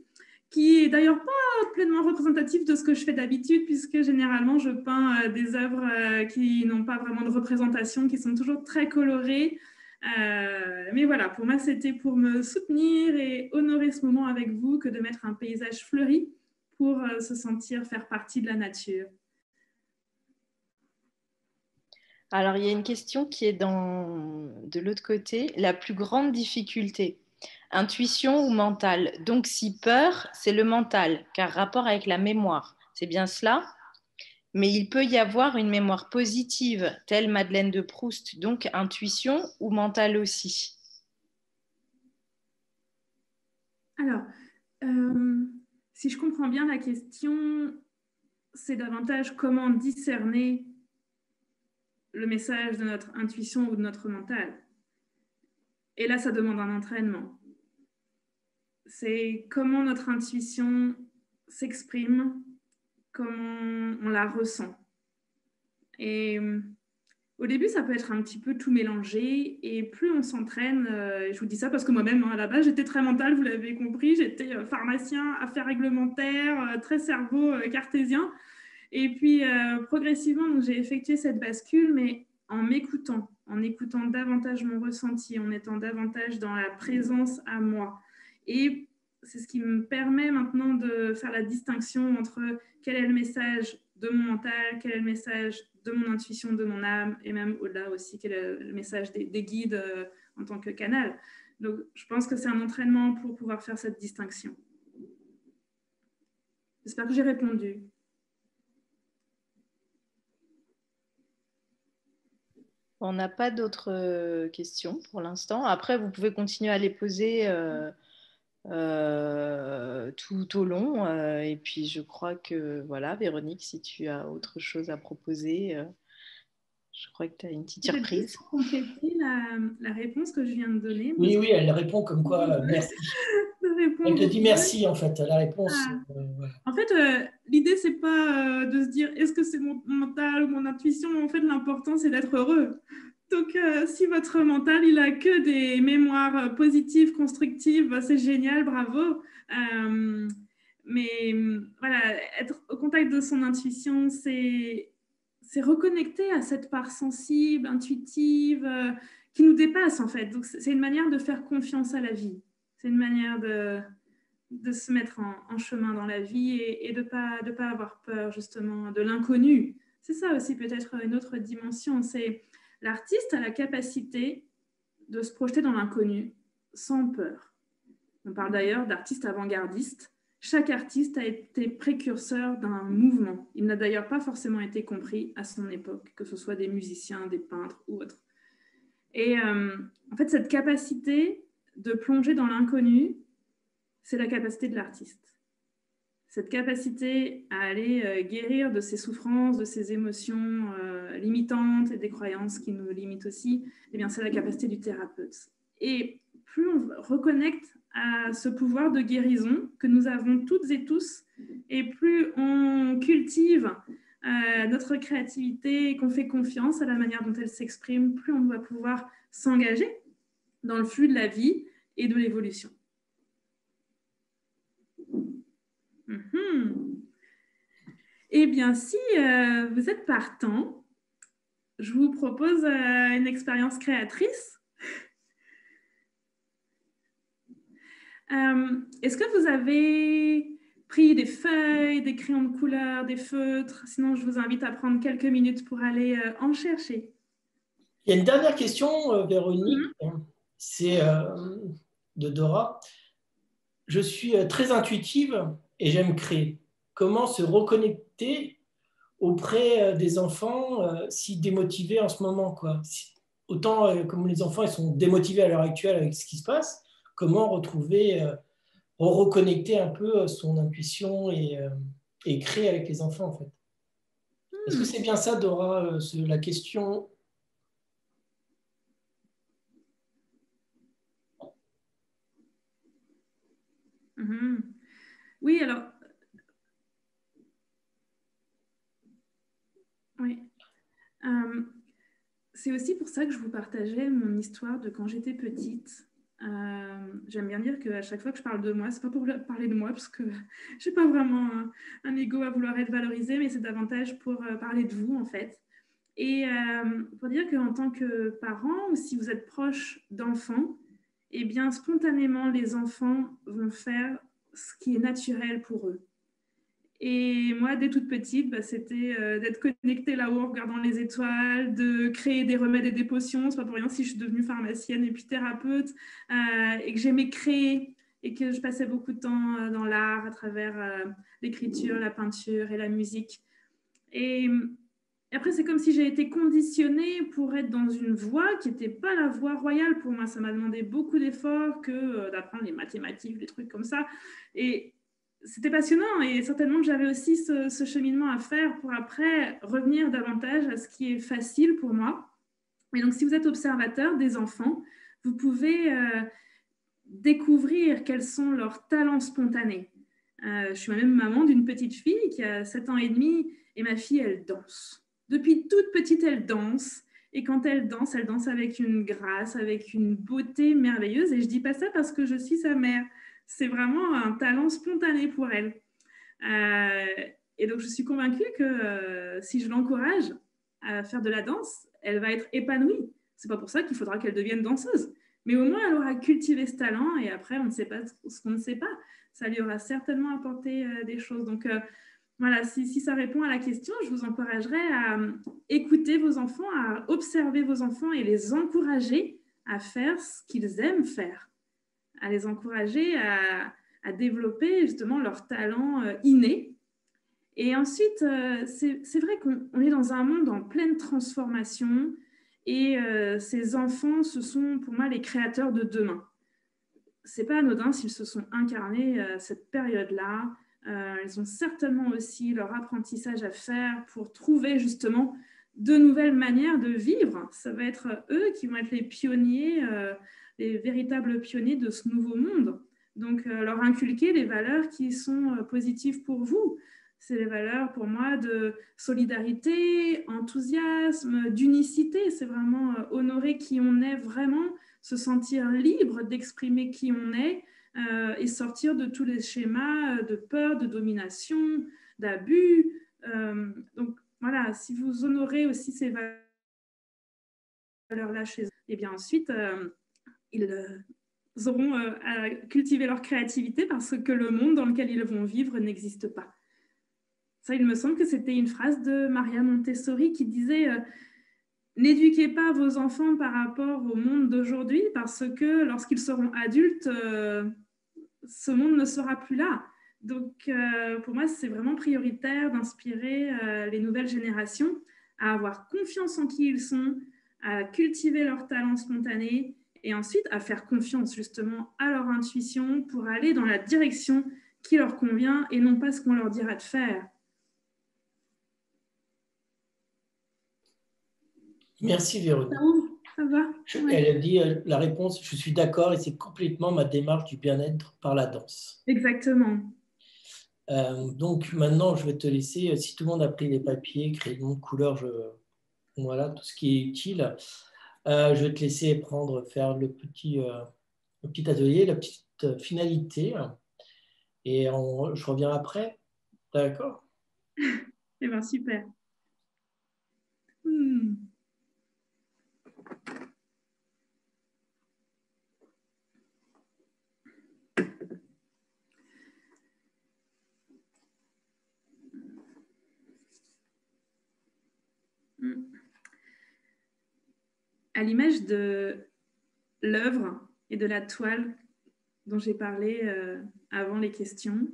C: qui est d'ailleurs pas pleinement représentatif de ce que je fais d'habitude, puisque généralement, je peins des œuvres qui n'ont pas vraiment de représentation, qui sont toujours très colorées. Mais voilà, pour moi, c'était pour me soutenir et honorer ce moment avec vous que de mettre un paysage fleuri pour se sentir faire partie de la nature.
B: Alors, il y a une question qui est de l'autre côté. La plus grande difficulté, intuition ou mental? Donc, si peur, c'est le mental, car rapport avec la mémoire. C'est bien cela? Mais il peut y avoir une mémoire positive, telle Madeleine de Proust, donc intuition ou mental aussi?
C: Alors, si je comprends bien la question, c'est davantage comment discerner le message de notre intuition ou de notre mental. Et là, ça demande un entraînement. C'est comment notre intuition s'exprime, comment on la ressent. Et au début, ça peut être un petit peu tout mélangé. Et plus on s'entraîne, je vous dis ça parce que moi-même, à la base, j'étais très mentale, vous l'avez compris. J'étais pharmacien, affaires réglementaires, très cerveau cartésien. Et puis, progressivement, j'ai effectué cette bascule, mais en m'écoutant, en écoutant davantage mon ressenti, en étant davantage dans la présence à moi. Et c'est ce qui me permet maintenant de faire la distinction entre quel est le message de mon mental, quel est le message de mon intuition, de mon âme, et même au-delà aussi, quel est le message des guides en tant que canal. Donc, je pense que c'est un entraînement pour pouvoir faire cette distinction. J'espère que j'ai répondu.
B: On n'a pas d'autres questions pour l'instant. Après, vous pouvez continuer à les poser tout au long. Et puis, je crois que, voilà, Véronique, si tu as autre chose à proposer, je crois que tu as une petite surprise.
C: Pour compléter la réponse que je viens de donner.
A: Oui, oui, elle répond comme quoi, merci. Elle te dit merci, en fait, la réponse.
C: Voilà. En fait, l'idée, c'est pas de se dire est-ce que c'est mon mental ou mon intuition, mais en fait, l'important, c'est d'être heureux. Donc, si votre mental, il a que des mémoires positives, constructives, bah, c'est génial, bravo. Mais voilà, être au contact de son intuition, c'est reconnecter à cette part sensible, intuitive, qui nous dépasse, en fait. Donc, c'est une manière de faire confiance à la vie. C'est une manière de se mettre en chemin dans la vie et de pas avoir peur, justement, de l'inconnu. C'est ça aussi, peut-être, une autre dimension. C'est l'artiste a la capacité de se projeter dans l'inconnu sans peur. On parle d'ailleurs d'artistes avant-gardistes. Chaque artiste a été précurseur d'un mouvement. Il n'a d'ailleurs pas forcément été compris à son époque, que ce soit des musiciens, des peintres ou autres. Et en fait, cette capacité de plonger dans l'inconnu, c'est la capacité de l'artiste. Cette capacité à aller guérir de ses souffrances, de ses émotions limitantes et des croyances qui nous limitent aussi, eh bien, c'est la capacité du thérapeute. Et plus on reconnecte à ce pouvoir de guérison que nous avons toutes et tous, et plus on cultive notre créativité et qu'on fait confiance à la manière dont elle s'exprime, plus on va pouvoir s'engager dans le flux de la vie et de l'évolution. Eh bien, si vous êtes partant, je vous propose une expérience créatrice. Est-ce que vous avez pris des feuilles, des crayons de couleur, des feutres? Sinon, je vous invite à prendre quelques minutes pour aller en chercher.
A: Il y a une dernière question, Véronique, c'est de Dora. Je suis très intuitive et j'aime créer. Comment se reconnecter auprès des enfants si démotivés en ce moment, quoi. Autant comme les enfants ils sont démotivés à l'heure actuelle avec ce qui se passe, comment retrouver, reconnecter un peu son intuition et créer avec les enfants, en fait. Est-ce que c'est bien ça, Dora, la question?
C: Oui, alors... Oui. C'est aussi pour ça que je vous partageais mon histoire de quand j'étais petite. J'aime bien dire qu'à chaque fois que je parle de moi, c'est pas pour parler de moi, parce que je n'ai pas vraiment un ego à vouloir être valorisé, mais c'est davantage pour parler de vous, en fait. Et pour dire qu'en tant que parent, ou si vous êtes proche d'enfants, eh bien, spontanément, les enfants vont faire ce qui est naturel pour eux. Et moi, dès toute petite, c'était d'être connectée là-haut en regardant les étoiles, de créer des remèdes et des potions. C'est pas pour rien si je suis devenue pharmacienne et puis thérapeute, et que j'aimais créer et que je passais beaucoup de temps dans l'art à travers l'écriture, la peinture et la musique. Et après, c'est comme si j'ai été conditionnée pour être dans une voie qui n'était pas la voie royale pour moi. Ça m'a demandé beaucoup d'efforts que d'apprendre les mathématiques, des trucs comme ça. Et c'était passionnant, et certainement que j'avais aussi ce cheminement à faire pour après revenir davantage à ce qui est facile pour moi. Et donc, si vous êtes observateur des enfants, vous pouvez découvrir quels sont leurs talents spontanés. Je suis moi-même maman d'une petite fille qui a 7 ans et demi, et ma fille, elle danse. Depuis toute petite, elle danse. Et quand elle danse avec une grâce, avec une beauté merveilleuse. Et je ne dis pas ça parce que je suis sa mère. C'est vraiment un talent spontané pour elle. Et donc, je suis convaincue que si je l'encourage à faire de la danse, elle va être épanouie. Ce n'est pas pour ça qu'il faudra qu'elle devienne danseuse. Mais au moins, elle aura cultivé ce talent, et après, on ne sait pas ce qu'on ne sait pas. Ça lui aura certainement apporté des choses. Donc, voilà, si ça répond à la question, je vous encouragerais à écouter vos enfants, à observer vos enfants et les encourager à faire ce qu'ils aiment faire, à les encourager à développer justement leur talent inné. Et ensuite, c'est vrai qu'on est dans un monde en pleine transformation, et ces enfants, ce sont pour moi les créateurs de demain. C'est pas anodin s'ils se sont incarnés à cette période-là. Ils ont certainement aussi leur apprentissage à faire pour trouver justement de nouvelles manières de vivre. Ça va être eux qui vont être les pionniers, les véritables pionniers de ce nouveau monde. Donc, leur inculquer les valeurs qui sont positives pour vous. C'est les valeurs pour moi de solidarité, enthousiasme, d'unicité. C'est vraiment honorer qui on est vraiment, se sentir libre d'exprimer qui on est, et sortir de tous les schémas de peur, de domination, d'abus. Donc voilà, si vous honorez aussi ces valeurs-là chez eux, et bien ensuite, ils auront à cultiver leur créativité, parce que le monde dans lequel ils vont vivre n'existe pas. Ça, il me semble que c'était une phrase de Maria Montessori qui disait n'éduquez pas vos enfants par rapport au monde d'aujourd'hui, parce que lorsqu'ils seront adultes, ce monde ne sera plus là. Donc, pour moi, c'est vraiment prioritaire d'inspirer les nouvelles générations à avoir confiance en qui ils sont, à cultiver leur talent spontané, et ensuite à faire confiance justement à leur intuition pour aller dans la direction qui leur convient et non pas ce qu'on leur dira de faire.
A: Merci Véronique.
C: Ça va? Ouais.
A: Elle a dit la réponse, je suis d'accord et c'est complètement ma démarche du bien-être par la danse.
C: Exactement.
A: Donc maintenant, je vais te laisser. Si tout le monde a pris les papiers, crayon, couleur, voilà, tout ce qui est utile. Je vais te laisser faire le petit atelier, la petite finalité. Et je reviens après. D'accord?
C: Eh bien, super. Hmm. À l'image de l'œuvre et de la toile dont j'ai parlé avant les questions,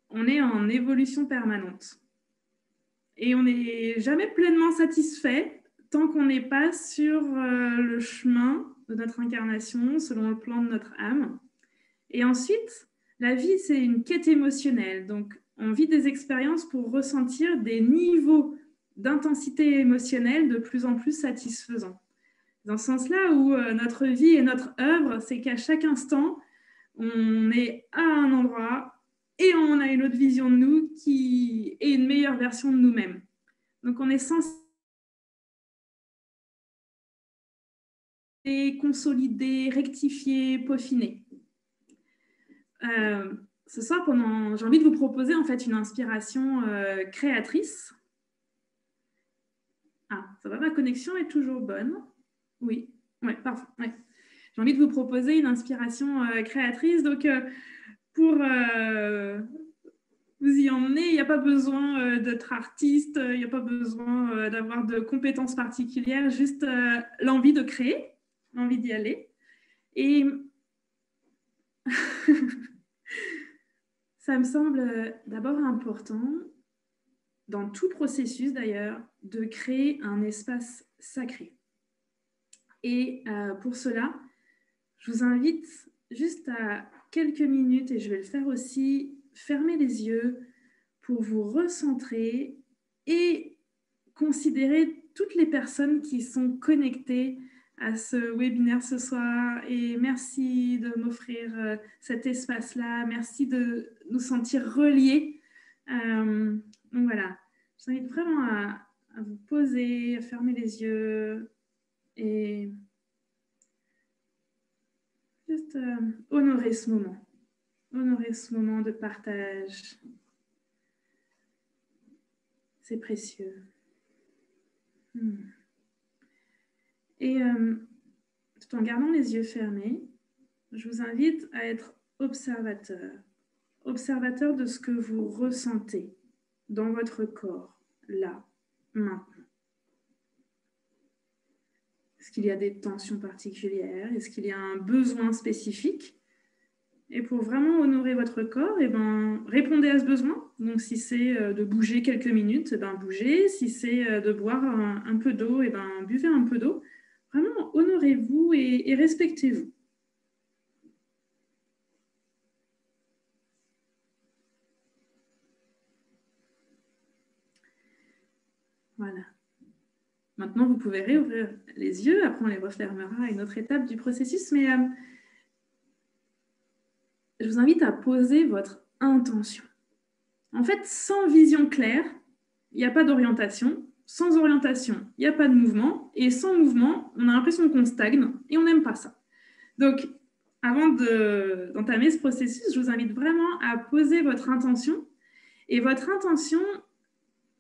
C: on est en évolution permanente. Et on n'est jamais pleinement satisfait tant qu'on n'est pas sur le chemin de notre incarnation, selon le plan de notre âme. Et ensuite, la vie, c'est une quête émotionnelle. Donc, on vit des expériences pour ressentir des niveaux d'intensité émotionnelle de plus en plus satisfaisants. Dans ce sens-là, où notre vie et notre œuvre, c'est qu'à chaque instant, on est à un endroit et on a une autre vision de nous qui est une meilleure version de nous-mêmes. Donc, on est censé consolider, rectifier, peaufiner. Ce soir, j'ai envie de vous proposer en fait une inspiration créatrice. Ah, ça va, ma connexion est toujours bonne. Oui, ouais, parfait. Ouais. J'ai envie de vous proposer une inspiration créatrice. Donc, pour vous y emmener, il n'y a pas besoin d'être artiste, il n'y a pas besoin d'avoir de compétences particulières, juste l'envie de créer, l'envie d'y aller. Et ça me semble d'abord important, dans tout processus d'ailleurs, de créer un espace sacré. Et pour cela, je vous invite juste à quelques minutes, et je vais le faire aussi, fermer les yeux pour vous recentrer et considérer toutes les personnes qui sont connectées à ce webinaire ce soir. Et merci de m'offrir cet espace-là. Merci de nous sentir reliés. Donc voilà, je vous invite vraiment à vous poser, à fermer les yeux et juste honorer ce moment de partage. C'est précieux. Et tout en gardant les yeux fermés, je vous invite à être observateur de ce que vous ressentez dans votre corps, là, maintenant. Est-ce qu'il y a des tensions particulières? Est-ce qu'il y a un besoin spécifique? Et pour vraiment honorer votre corps, répondez à ce besoin. Donc, si c'est de bouger quelques minutes, bougez. Si c'est de boire un peu d'eau, buvez un peu d'eau. Vraiment, honorez-vous et respectez-vous. Voilà. Maintenant, vous pouvez réouvrir les yeux. Après, on les refermera à une autre étape du processus. Mais je vous invite à poser votre intention. En fait, sans vision claire, il n'y a pas d'orientation. Sans orientation, il n'y a pas de mouvement. Et sans mouvement, on a l'impression qu'on stagne et on n'aime pas ça. Donc, avant d'entamer ce processus, je vous invite vraiment à poser votre intention. Et votre intention,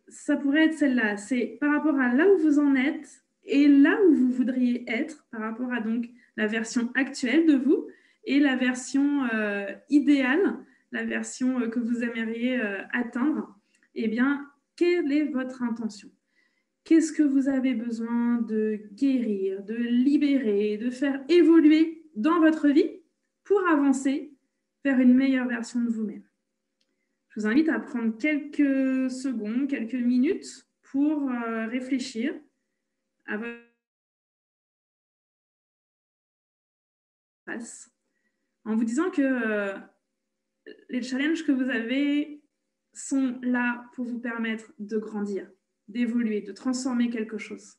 C: ça pourrait être celle-là. C'est par rapport à là où vous en êtes et là où vous voudriez être, par rapport à donc la version actuelle de vous et la version idéale, la version que vous aimeriez atteindre. Eh bien, quelle est votre intention? Qu'est-ce que vous avez besoin de guérir, de libérer, de faire évoluer dans votre vie pour avancer vers une meilleure version de vous-même? Je vous invite à prendre quelques secondes, quelques minutes pour réfléchir à votre face en vous disant que les challenges que vous avez sont là pour vous permettre de grandir, d'évoluer, de transformer quelque chose.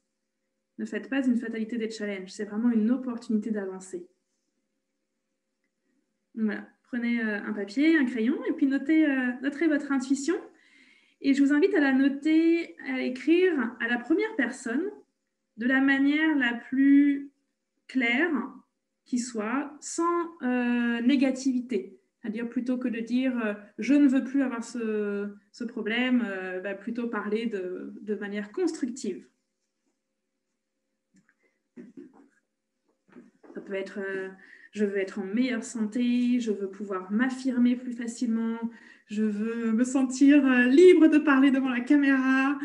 C: Ne faites pas une fatalité des challenges. C'est vraiment une opportunité d'avancer. Voilà. Prenez un papier, un crayon et puis noterez votre intuition. Et je vous invite à la noter, à l'écrire à la première personne de la manière la plus claire qui soit, sans négativité. C'est-à-dire plutôt que de dire je ne veux plus avoir ce problème, plutôt parler de manière constructive. Ça peut être je veux être en meilleure santé, je veux pouvoir m'affirmer plus facilement, je veux me sentir libre de parler devant la caméra,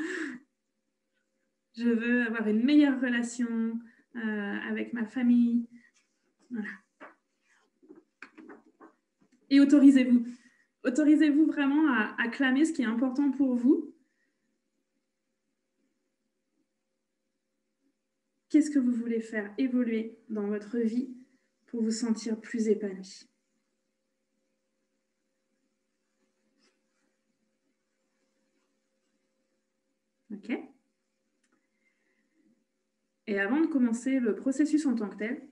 C: je veux avoir une meilleure relation avec ma famille. Voilà. Et autorisez-vous. Autorisez-vous vraiment à clamer ce qui est important pour vous. Qu'est-ce que vous voulez faire évoluer dans votre vie pour vous sentir plus épanoui? OK? Et avant de commencer le processus en tant que tel,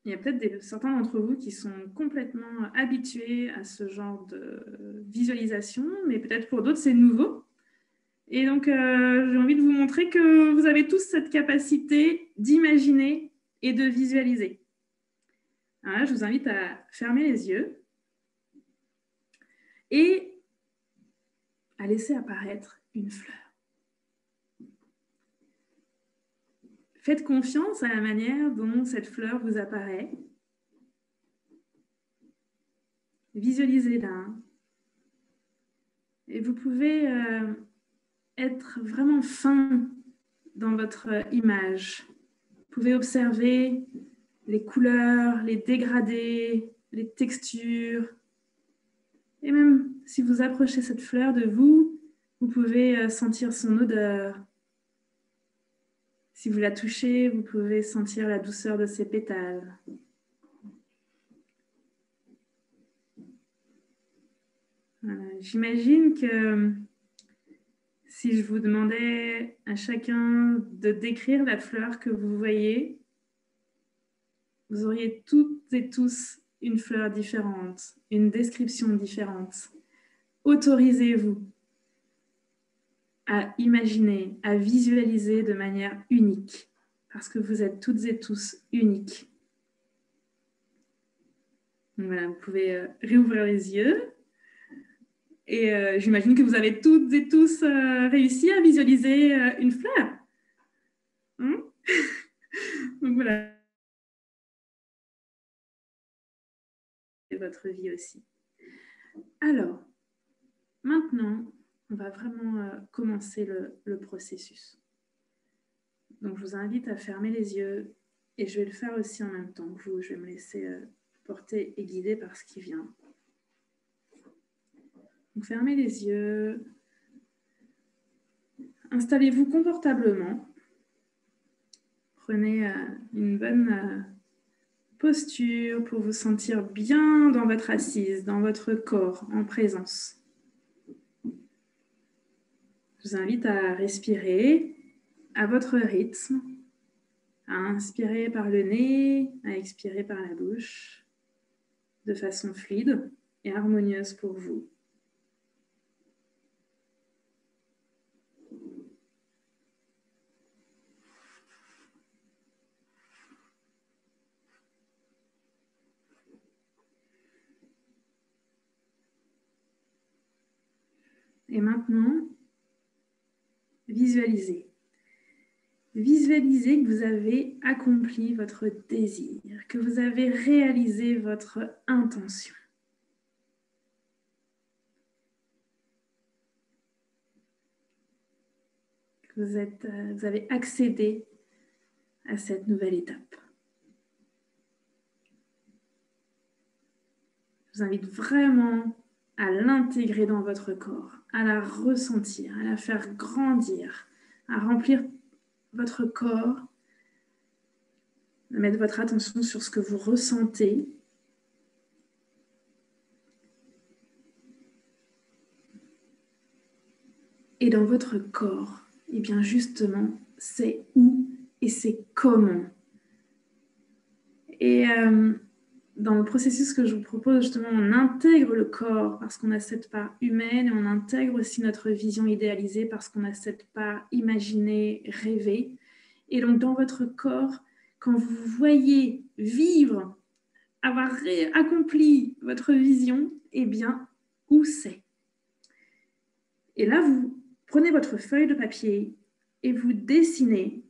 C: il y a peut-être certains d'entre vous qui sont complètement habitués à ce genre de visualisation, mais peut-être pour d'autres, c'est nouveau. Et donc, j'ai envie de vous montrer que vous avez tous cette capacité d'imaginer et de visualiser. Alors là, je vous invite à fermer les yeux et à laisser apparaître une fleur. Faites confiance à la manière dont cette fleur vous apparaît. Visualisez-la. Et vous pouvez être vraiment fin dans votre image. Vous pouvez observer les couleurs, les dégradés, les textures. Et même si vous approchez cette fleur de vous, vous pouvez sentir son odeur. Si vous la touchez, vous pouvez sentir la douceur de ses pétales. Voilà. J'imagine que si je vous demandais à chacun de décrire la fleur que vous voyez, vous auriez toutes et tous une fleur différente, une description différente. Autorisez-vous à imaginer, à visualiser de manière unique, parce que vous êtes toutes et tous uniques. Donc voilà, vous pouvez réouvrir les yeux. Et j'imagine que vous avez toutes et tous réussi à visualiser une fleur. Hein? Donc voilà. Et votre vie aussi. Alors, maintenant, on va vraiment commencer le processus. Donc, je vous invite à fermer les yeux et je vais le faire aussi en même temps que vous. Je vais me laisser porter et guider par ce qui vient. Donc, fermez les yeux. Installez-vous confortablement. Prenez une bonne posture pour vous sentir bien dans votre assise, dans votre corps, en présence. Je vous invite à respirer à votre rythme, à inspirer par le nez, à expirer par la bouche, de façon fluide et harmonieuse pour vous. Et maintenant, visualisez. Visualisez que vous avez accompli votre désir, que vous avez réalisé votre intention. Que vous avez accédé à cette nouvelle étape. Je vous invite vraiment à l'intégrer dans votre corps, à la ressentir, à la faire grandir, à remplir votre corps, à mettre votre attention sur ce que vous ressentez. Et dans votre corps, et bien justement, c'est où et c'est comment. Et dans le processus que je vous propose, justement, on intègre le corps parce qu'on a cette part humaine et on intègre aussi notre vision idéalisée parce qu'on a cette part imaginée, rêvée. Et donc, dans votre corps, quand vous voyez vivre, avoir accompli votre vision, eh bien, où c'est? Et là, vous prenez votre feuille de papier et vous dessinez.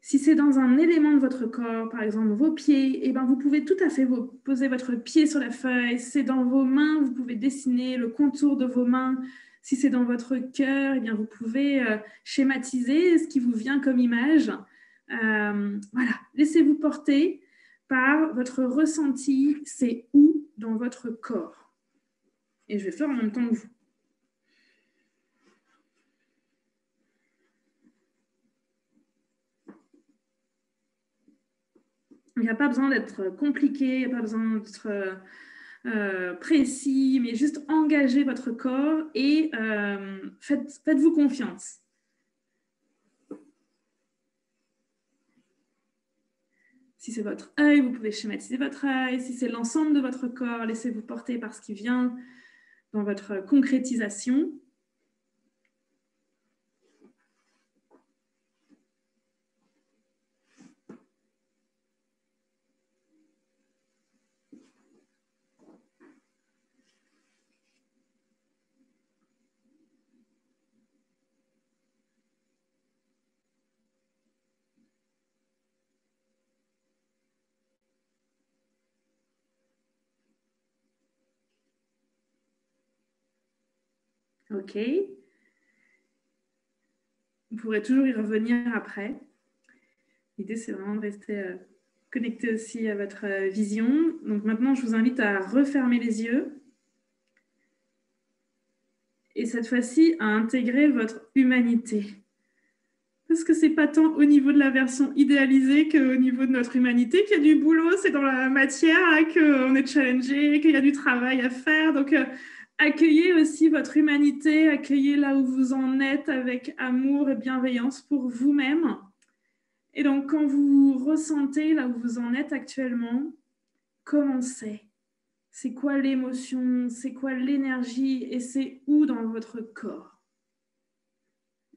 C: Si c'est dans un élément de votre corps, par exemple vos pieds, eh bien, vous pouvez tout à fait poser votre pied sur la feuille. Si c'est dans vos mains, vous pouvez dessiner le contour de vos mains. Si c'est dans votre cœur, eh bien, vous pouvez schématiser ce qui vous vient comme image. Voilà, laissez-vous porter par votre ressenti. C'est où dans votre corps? Et je vais faire en même temps que vous. Il n'y a pas besoin d'être compliqué, il n'y a pas besoin d'être précis, mais juste engagez votre corps et faites-vous confiance. Si c'est votre œil, vous pouvez schématiser votre œil. Si c'est l'ensemble de votre corps, laissez-vous porter par ce qui vient dans votre concrétisation. OK. Vous pourrez toujours y revenir après. L'idée, c'est vraiment de rester connecté aussi à votre vision. Donc maintenant, je vous invite à refermer les yeux. Et cette fois-ci, à intégrer votre humanité. Parce que ce n'est pas tant au niveau de la version idéalisée qu'au niveau de notre humanité qu'il y a du boulot, c'est dans la matière qu'on est challengé, qu'il y a du travail à faire. Donc, accueillez aussi votre humanité, accueillez là où vous en êtes avec amour et bienveillance pour vous-même. Et donc, quand vous ressentez là où vous en êtes actuellement, comment c'est? C'est quoi l'émotion? C'est quoi l'énergie? Et c'est où dans votre corps?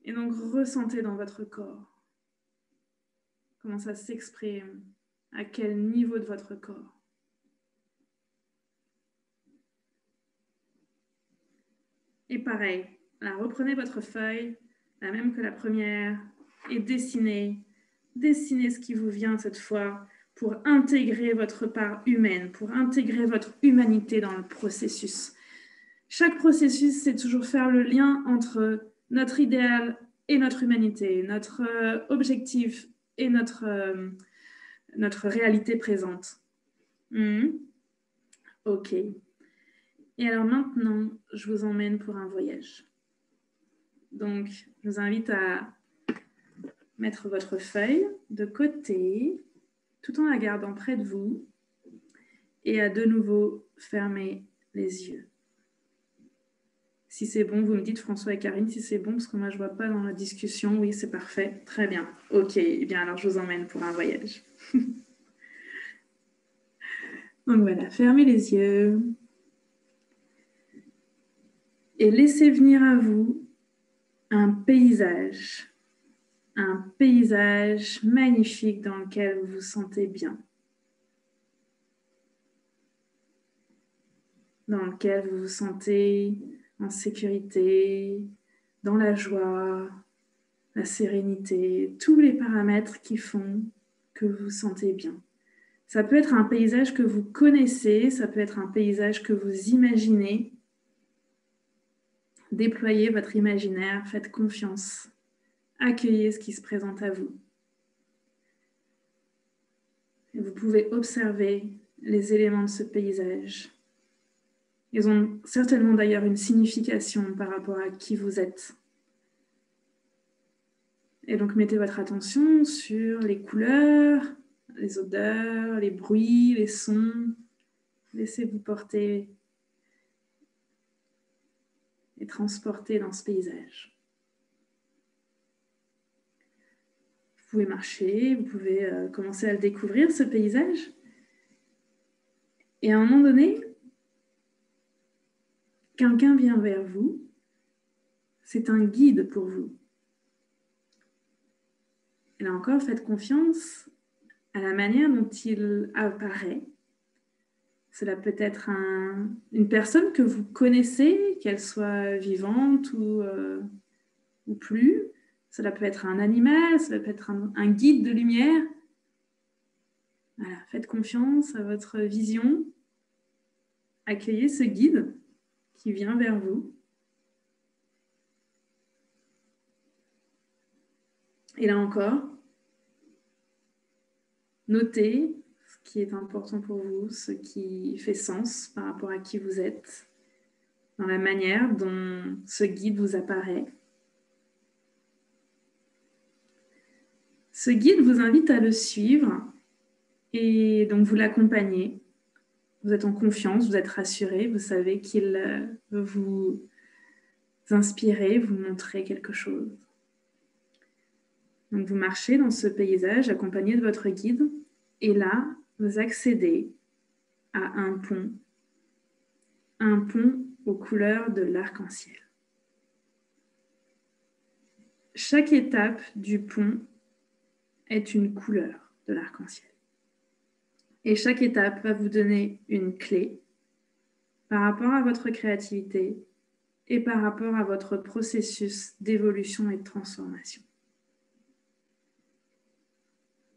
C: Et donc, ressentez dans votre corps. Comment ça s'exprime? À quel niveau de votre corps? Et pareil, là, reprenez votre feuille, la même que la première, et dessinez. Dessinez ce qui vous vient cette fois pour intégrer votre part humaine, pour intégrer votre humanité dans le processus. Chaque processus, c'est toujours faire le lien entre notre idéal et notre humanité, notre objectif et notre réalité présente. OK. Et alors maintenant, je vous emmène pour un voyage. Donc, je vous invite à mettre votre feuille de côté, tout en la gardant près de vous, et à de nouveau fermer les yeux. Si c'est bon, vous me dites, François et Karine, si c'est bon, parce que moi, je ne vois pas dans la discussion. Oui, c'est parfait. Très bien. OK. Eh bien, alors, je vous emmène pour un voyage. Donc, voilà. Fermez les yeux. Et laissez venir à vous un paysage magnifique dans lequel vous vous sentez bien, dans lequel vous vous sentez en sécurité, dans la joie, la sérénité, tous les paramètres qui font que vous vous sentez bien. Ça peut être un paysage que vous connaissez, ça peut être un paysage que vous imaginez. Déployez votre imaginaire, faites confiance, accueillez ce qui se présente à vous. Et vous pouvez observer les éléments de ce paysage. Ils ont certainement d'ailleurs une signification par rapport à qui vous êtes. Et donc mettez votre attention sur les couleurs, les odeurs, les bruits, les sons. Laissez-vous porter et transporter dans ce paysage. pouvez marcher, vous pouvez commencer à le découvrir, ce paysage. Et à un moment donné, quelqu'un vient vers vous. C'est un guide pour vous. Et là encore, faites confiance à la manière dont il apparaît. Cela peut être une personne que vous connaissez, qu'elle soit vivante ou plus. Cela peut être un animal, cela peut être un guide de lumière. Voilà, faites confiance à votre vision. Accueillez ce guide qui vient vers vous. Et là encore, notez ce qui est important pour vous, ce qui fait sens par rapport à qui vous êtes, dans la manière dont ce guide vous apparaît. Ce guide vous invite à le suivre et donc vous l'accompagnez. Vous êtes en confiance, vous êtes rassuré, vous savez qu'il veut vous inspirer, vous montrer quelque chose. Donc vous marchez dans ce paysage accompagné de votre guide et là, vous accédez à un pont aux couleurs de l'arc-en-ciel. Chaque étape du pont est une couleur de l'arc-en-ciel. Et chaque étape va vous donner une clé par rapport à votre créativité et par rapport à votre processus d'évolution et de transformation.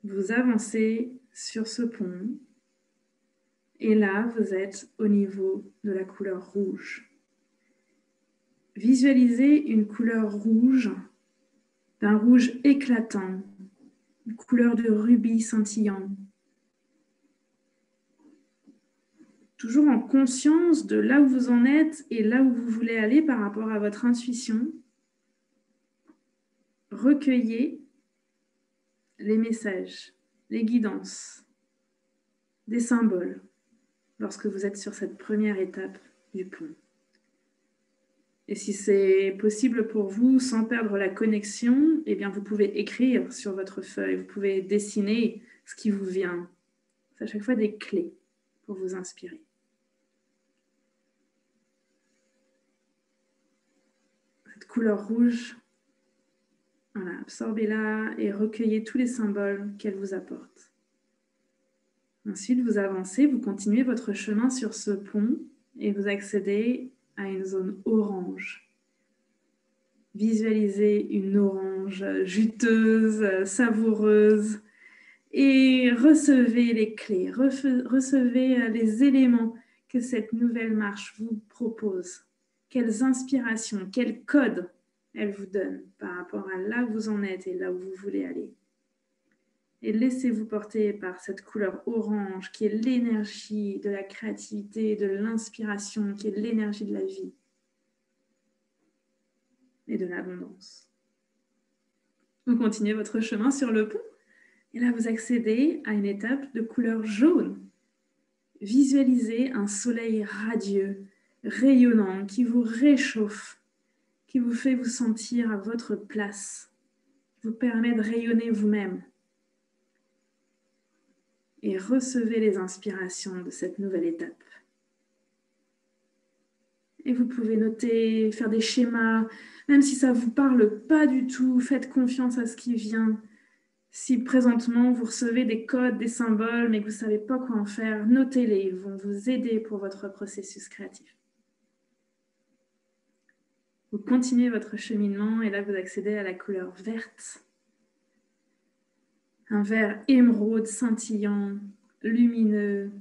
C: Vous avancez sur ce pont et là, vous êtes au niveau de la couleur rouge. Visualisez une couleur rouge, d'un rouge éclatant, une couleur de rubis scintillant. Toujours en conscience de là où vous en êtes et là où vous voulez aller par rapport à votre intuition. Recueillez les messages, les guidances, des symboles lorsque vous êtes sur cette première étape du pont. Et si c'est possible pour vous, sans perdre la connexion, eh bien vous pouvez écrire sur votre feuille, vous pouvez dessiner ce qui vous vient. C'est à chaque fois des clés pour vous inspirer. Cette couleur rouge, voilà, absorbez-la et recueillez tous les symboles qu'elle vous apporte. Ensuite, vous avancez, vous continuez votre chemin sur ce pont et vous accédez à une zone orange. Visualisez une orange juteuse, savoureuse et recevez les clés, recevez les éléments que cette nouvelle marche vous propose. Quelles inspirations, quels codes elle vous donne par rapport à là où vous en êtes et là où vous voulez aller. Et laissez-vous porter par cette couleur orange qui est l'énergie de la créativité, de l'inspiration, qui est l'énergie de la vie et de l'abondance. Vous continuez votre chemin sur le pont et là vous accédez à une étape de couleur jaune. Visualisez un soleil radieux, rayonnant, qui vous réchauffe, qui vous fait vous sentir à votre place, qui vous permet de rayonner vous-même. Et recevez les inspirations de cette nouvelle étape. Et vous pouvez noter, faire des schémas, même si ça ne vous parle pas du tout, faites confiance à ce qui vient. Si présentement vous recevez des codes, des symboles, mais que vous ne savez pas quoi en faire, notez-les, ils vont vous aider pour votre processus créatif. Vous continuez votre cheminement et là vous accédez à la couleur verte. Un vert émeraude scintillant, lumineux.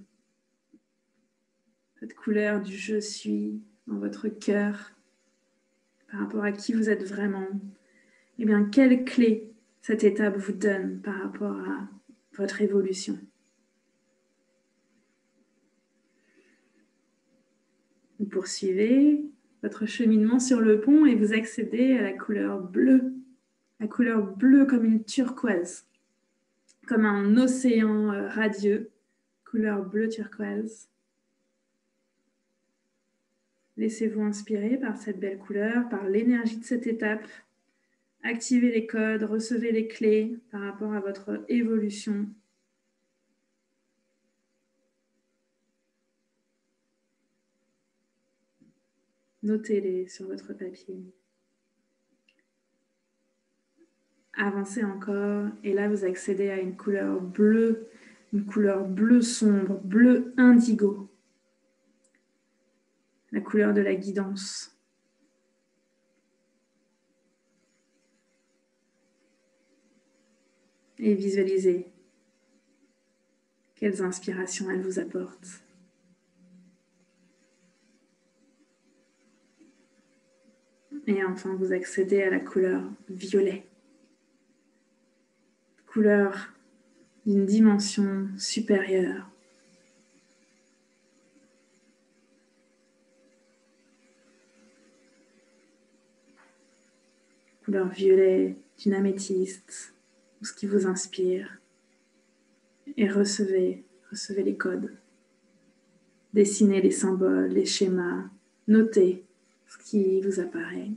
C: Cette couleur du je suis dans votre cœur par rapport à qui vous êtes vraiment. Eh bien, quelle clé cette étape vous donne par rapport à votre évolution? Vous poursuivez votre cheminement sur le pont et vous accédez à la couleur bleue comme une turquoise, comme un océan radieux, couleur bleu turquoise. Laissez-vous inspirer par cette belle couleur, par l'énergie de cette étape. Activez les codes, recevez les clés par rapport à votre évolution. Notez-les sur votre papier. Avancez encore et là vous accédez à une couleur bleu sombre, bleu indigo. La couleur de la guidance. Et visualisez quelles inspirations elle vous apporte. Et enfin, vous accédez à la couleur violet. Couleur d'une dimension supérieure. Couleur violet d'une améthyste, ou ce qui vous inspire. Et recevez les codes. Dessinez les symboles, les schémas. Notez ce qui vous apparaît.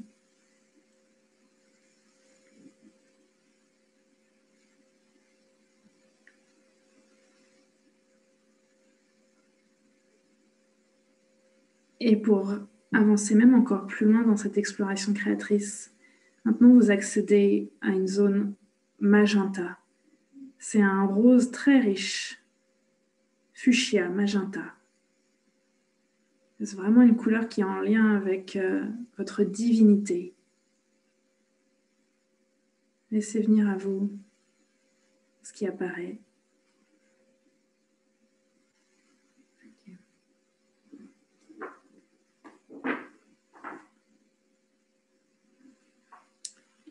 C: Et pour avancer même encore plus loin dans cette exploration créatrice, maintenant vous accédez à une zone magenta. C'est un rose très riche, fuchsia, magenta. C'est vraiment une couleur qui est en lien avec votre divinité. Laissez venir à vous ce qui apparaît.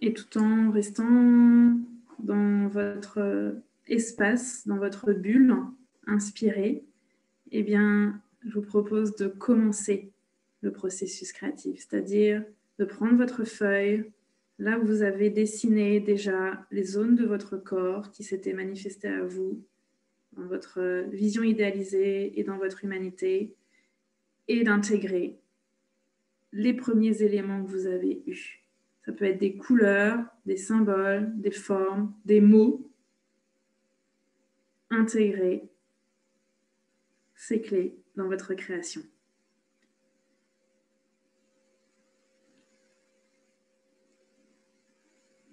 C: Et tout en restant dans votre espace, dans votre bulle, inspiré, eh bien, je vous propose de commencer le processus créatif, c'est-à-dire de prendre votre feuille, là où vous avez dessiné déjà les zones de votre corps qui s'étaient manifestées à vous, dans votre vision idéalisée et dans votre humanité, et d'intégrer les premiers éléments que vous avez eus. Ça peut être des couleurs, des symboles, des formes, des mots. Intégrer ces clés dans votre création.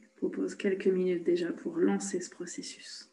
C: Je vous propose quelques minutes déjà pour lancer ce processus.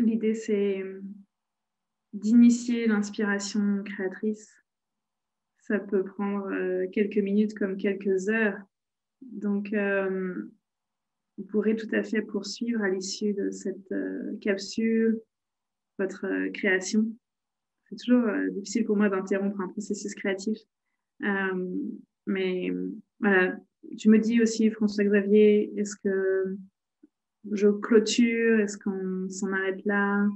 C: l'idée, c'est d'initier l'inspiration créatrice. Ça peut prendre quelques minutes comme quelques heures. Donc, vous pourrez tout à fait poursuivre à l'issue de cette capsule votre création. C'est toujours difficile pour moi d'interrompre un processus créatif. Mais voilà, tu me dis aussi, François-Xavier, est-ce que je clôture? Est-ce qu'on s'en arrête là?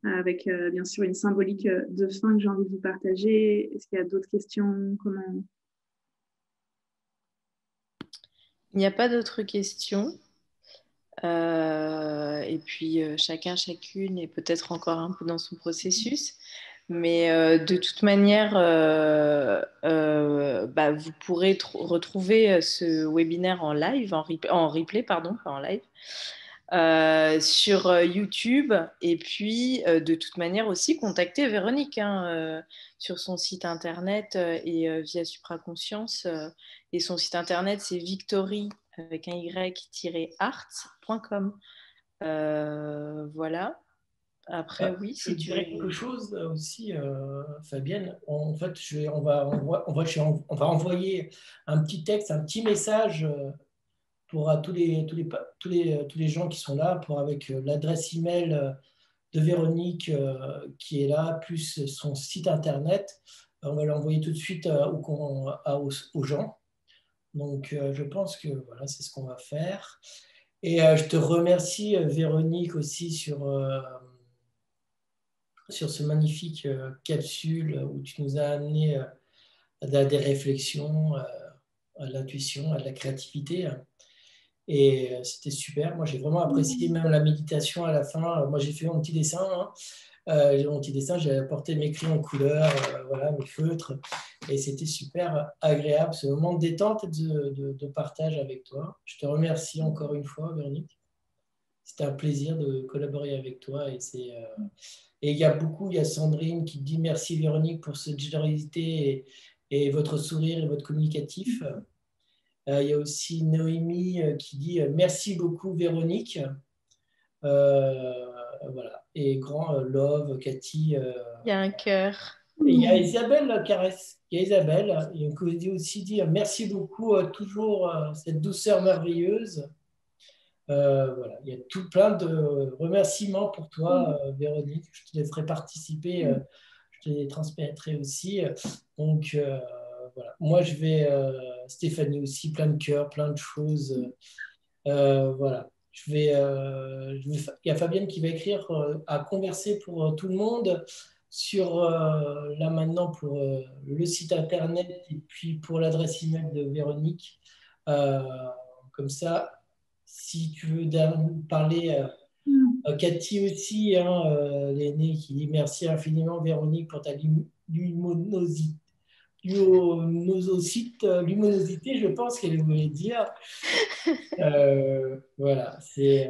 C: Avec bien sûr une symbolique de fin que j'ai envie de vous partager. Est-ce qu'il y a d'autres questions? Comment...
B: Il n'y a pas d'autres questions. Et puis chacune est peut-être encore un peu dans son processus. Mais de toute manière, vous pourrez retrouver ce webinaire en live, en replay, pardon, pas en live, sur YouTube. Et puis, de toute manière aussi, contacter Véronique sur son site internet et via Supraconscience. Et son site internet, c'est victory avec un y-art.com. Voilà. Après, oui,
A: je dirais quelque chose aussi, Fabienne. En fait, on va envoyer un petit texte, un petit message pour tous les gens qui sont là, avec l'adresse email de Véronique qui est là, plus son site internet. On va l'envoyer tout de suite aux gens. Donc, je pense que voilà, c'est ce qu'on va faire. Et je te remercie, Véronique, aussi sur ce magnifique capsule où tu nous as amené à des réflexions, à l'intuition, à de la créativité. Et c'était super. Moi, j'ai vraiment apprécié même la méditation à la fin. Moi, j'ai fait mon petit dessin. Mon petit dessin, j'ai apporté mes crayons en couleur, voilà, mes feutres. Et c'était super agréable, ce moment de détente et de partage avec toi. Je te remercie encore une fois, Véronique. C'était un plaisir de collaborer avec toi. Et il y a Sandrine qui dit merci Véronique pour cette générosité et votre sourire et votre communicatif. Il y a aussi Noémie qui dit merci beaucoup Véronique. Voilà. Et grand love, Cathy.
B: Il y a un cœur.
A: Et il y a Isabelle Caresse. Il y a Isabelle qui aussi dit merci beaucoup, toujours cette douceur merveilleuse. Voilà, il y a tout plein de remerciements pour toi, Véronique. Je te les ferai participer, je te les transmettrai aussi. Donc, voilà. Moi, Stéphanie aussi, plein de cœurs, plein de choses. Voilà. Il y a Fabienne qui va écrire à converser pour tout le monde sur, là maintenant, pour le site internet et puis pour l'adresse email de Véronique. Euh, Comme ça, si tu veux parler, Cathy aussi, l'aînée, qui dit merci infiniment Véronique pour ta luminosité. Luminosité, je pense qu'elle voulait dire. Voilà,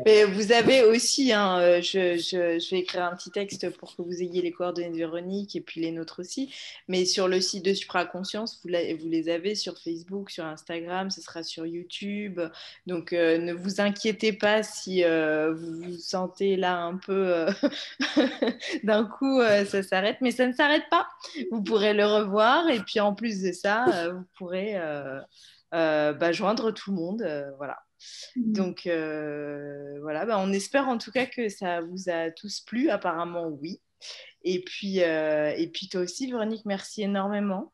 B: Mais vous avez aussi, je vais écrire un petit texte pour que vous ayez les coordonnées de Véronique et puis les nôtres aussi. Mais sur le site de Supraconscience, vous les avez sur Facebook, sur Instagram, ce sera sur YouTube. Donc ne vous inquiétez pas si vous vous sentez là un peu d'un coup, ça s'arrête. Mais ça ne s'arrête pas. Vous pourrez le revoir. Et puis en plus de ça, vous pourrez joindre tout le monde. Voilà. Donc voilà, on espère en tout cas que ça vous a tous plu. Apparemment, oui. Et puis toi aussi, Véronique, merci énormément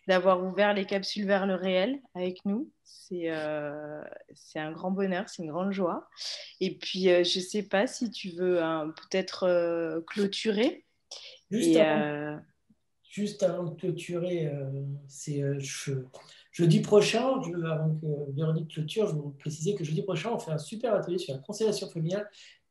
B: d'avoir ouvert les capsules vers le réel avec nous. C'est un grand bonheur, c'est une grande joie. Et puis, je ne sais pas si tu veux peut-être clôturer.
A: Juste avant de clôturer, c'est jeudi prochain, avant que Véronique clôture, je vais vous préciser que jeudi prochain, on fait un super atelier sur la constellation familiale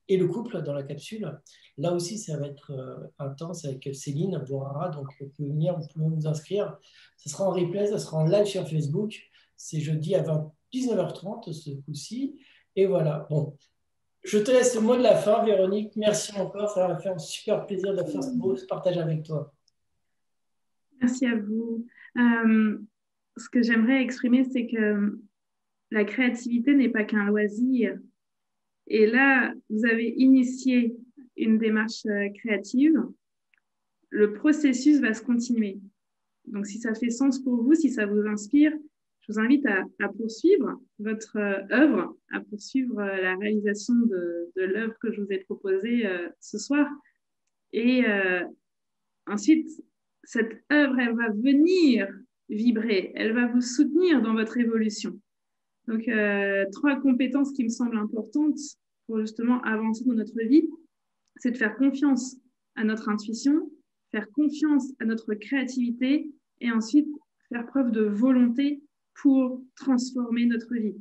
A: et le couple dans la capsule. Là aussi, ça va être intense avec Céline Bourara, donc vous pouvez venir, vous pouvez vous inscrire. Ça sera en replay, ça sera en live sur Facebook. C'est jeudi à 19h30 ce coup-ci. Et voilà, bon. Je te laisse le mot de la fin, Véronique. Merci encore, ça m'a fait un super plaisir de faire ce beau partage avec toi.
C: Merci à vous. Ce que j'aimerais exprimer, c'est que la créativité n'est pas qu'un loisir. Et là, vous avez initié une démarche créative, le processus va se continuer. Donc, si ça fait sens pour vous, si ça vous inspire, je vous invite à poursuivre votre œuvre, à poursuivre la réalisation de l'œuvre que je vous ai proposée ce soir. Et ensuite, cette œuvre, elle va venir vibrer, elle va vous soutenir dans votre évolution. Donc, 3 compétences qui me semblent importantes pour justement avancer dans notre vie, c'est de faire confiance à notre intuition, faire confiance à notre créativité et ensuite faire preuve de volonté pour transformer notre vie.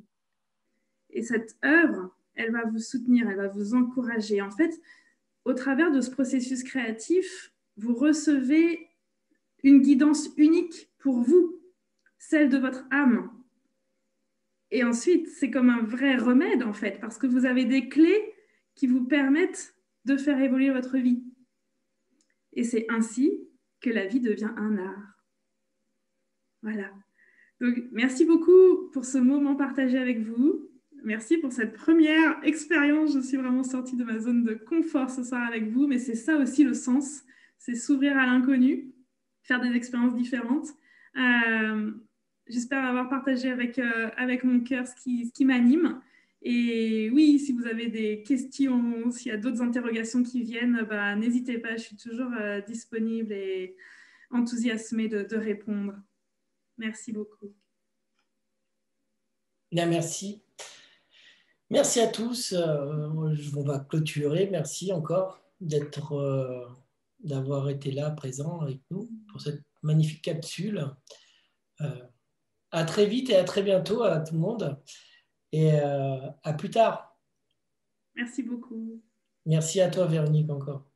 C: Et cette œuvre, elle va vous soutenir, elle va vous encourager. En fait, au travers de ce processus créatif, vous recevez une guidance unique pour vous, celle de votre âme. Et ensuite, c'est comme un vrai remède, en fait, parce que vous avez des clés qui vous permettent de faire évoluer votre vie. Et c'est ainsi que la vie devient un art. Voilà. Donc, merci beaucoup pour ce moment partagé avec vous. Merci pour cette première expérience. Je suis vraiment sortie de ma zone de confort ce soir avec vous, mais c'est ça aussi le sens, c'est s'ouvrir à l'inconnu, faire des expériences différentes. J'espère avoir partagé avec mon cœur ce qui m'anime. Et oui, si vous avez des questions, s'il y a d'autres interrogations qui viennent, n'hésitez pas, je suis toujours disponible et enthousiasmée de répondre. Merci beaucoup.
A: Bien, merci. Merci à tous. On va clôturer. Merci encore d'avoir été là, présent avec nous pour cette magnifique capsule. À très vite et à très bientôt à tout le monde. Et à plus tard.
C: Merci beaucoup.
A: Merci à toi, Véronique, encore.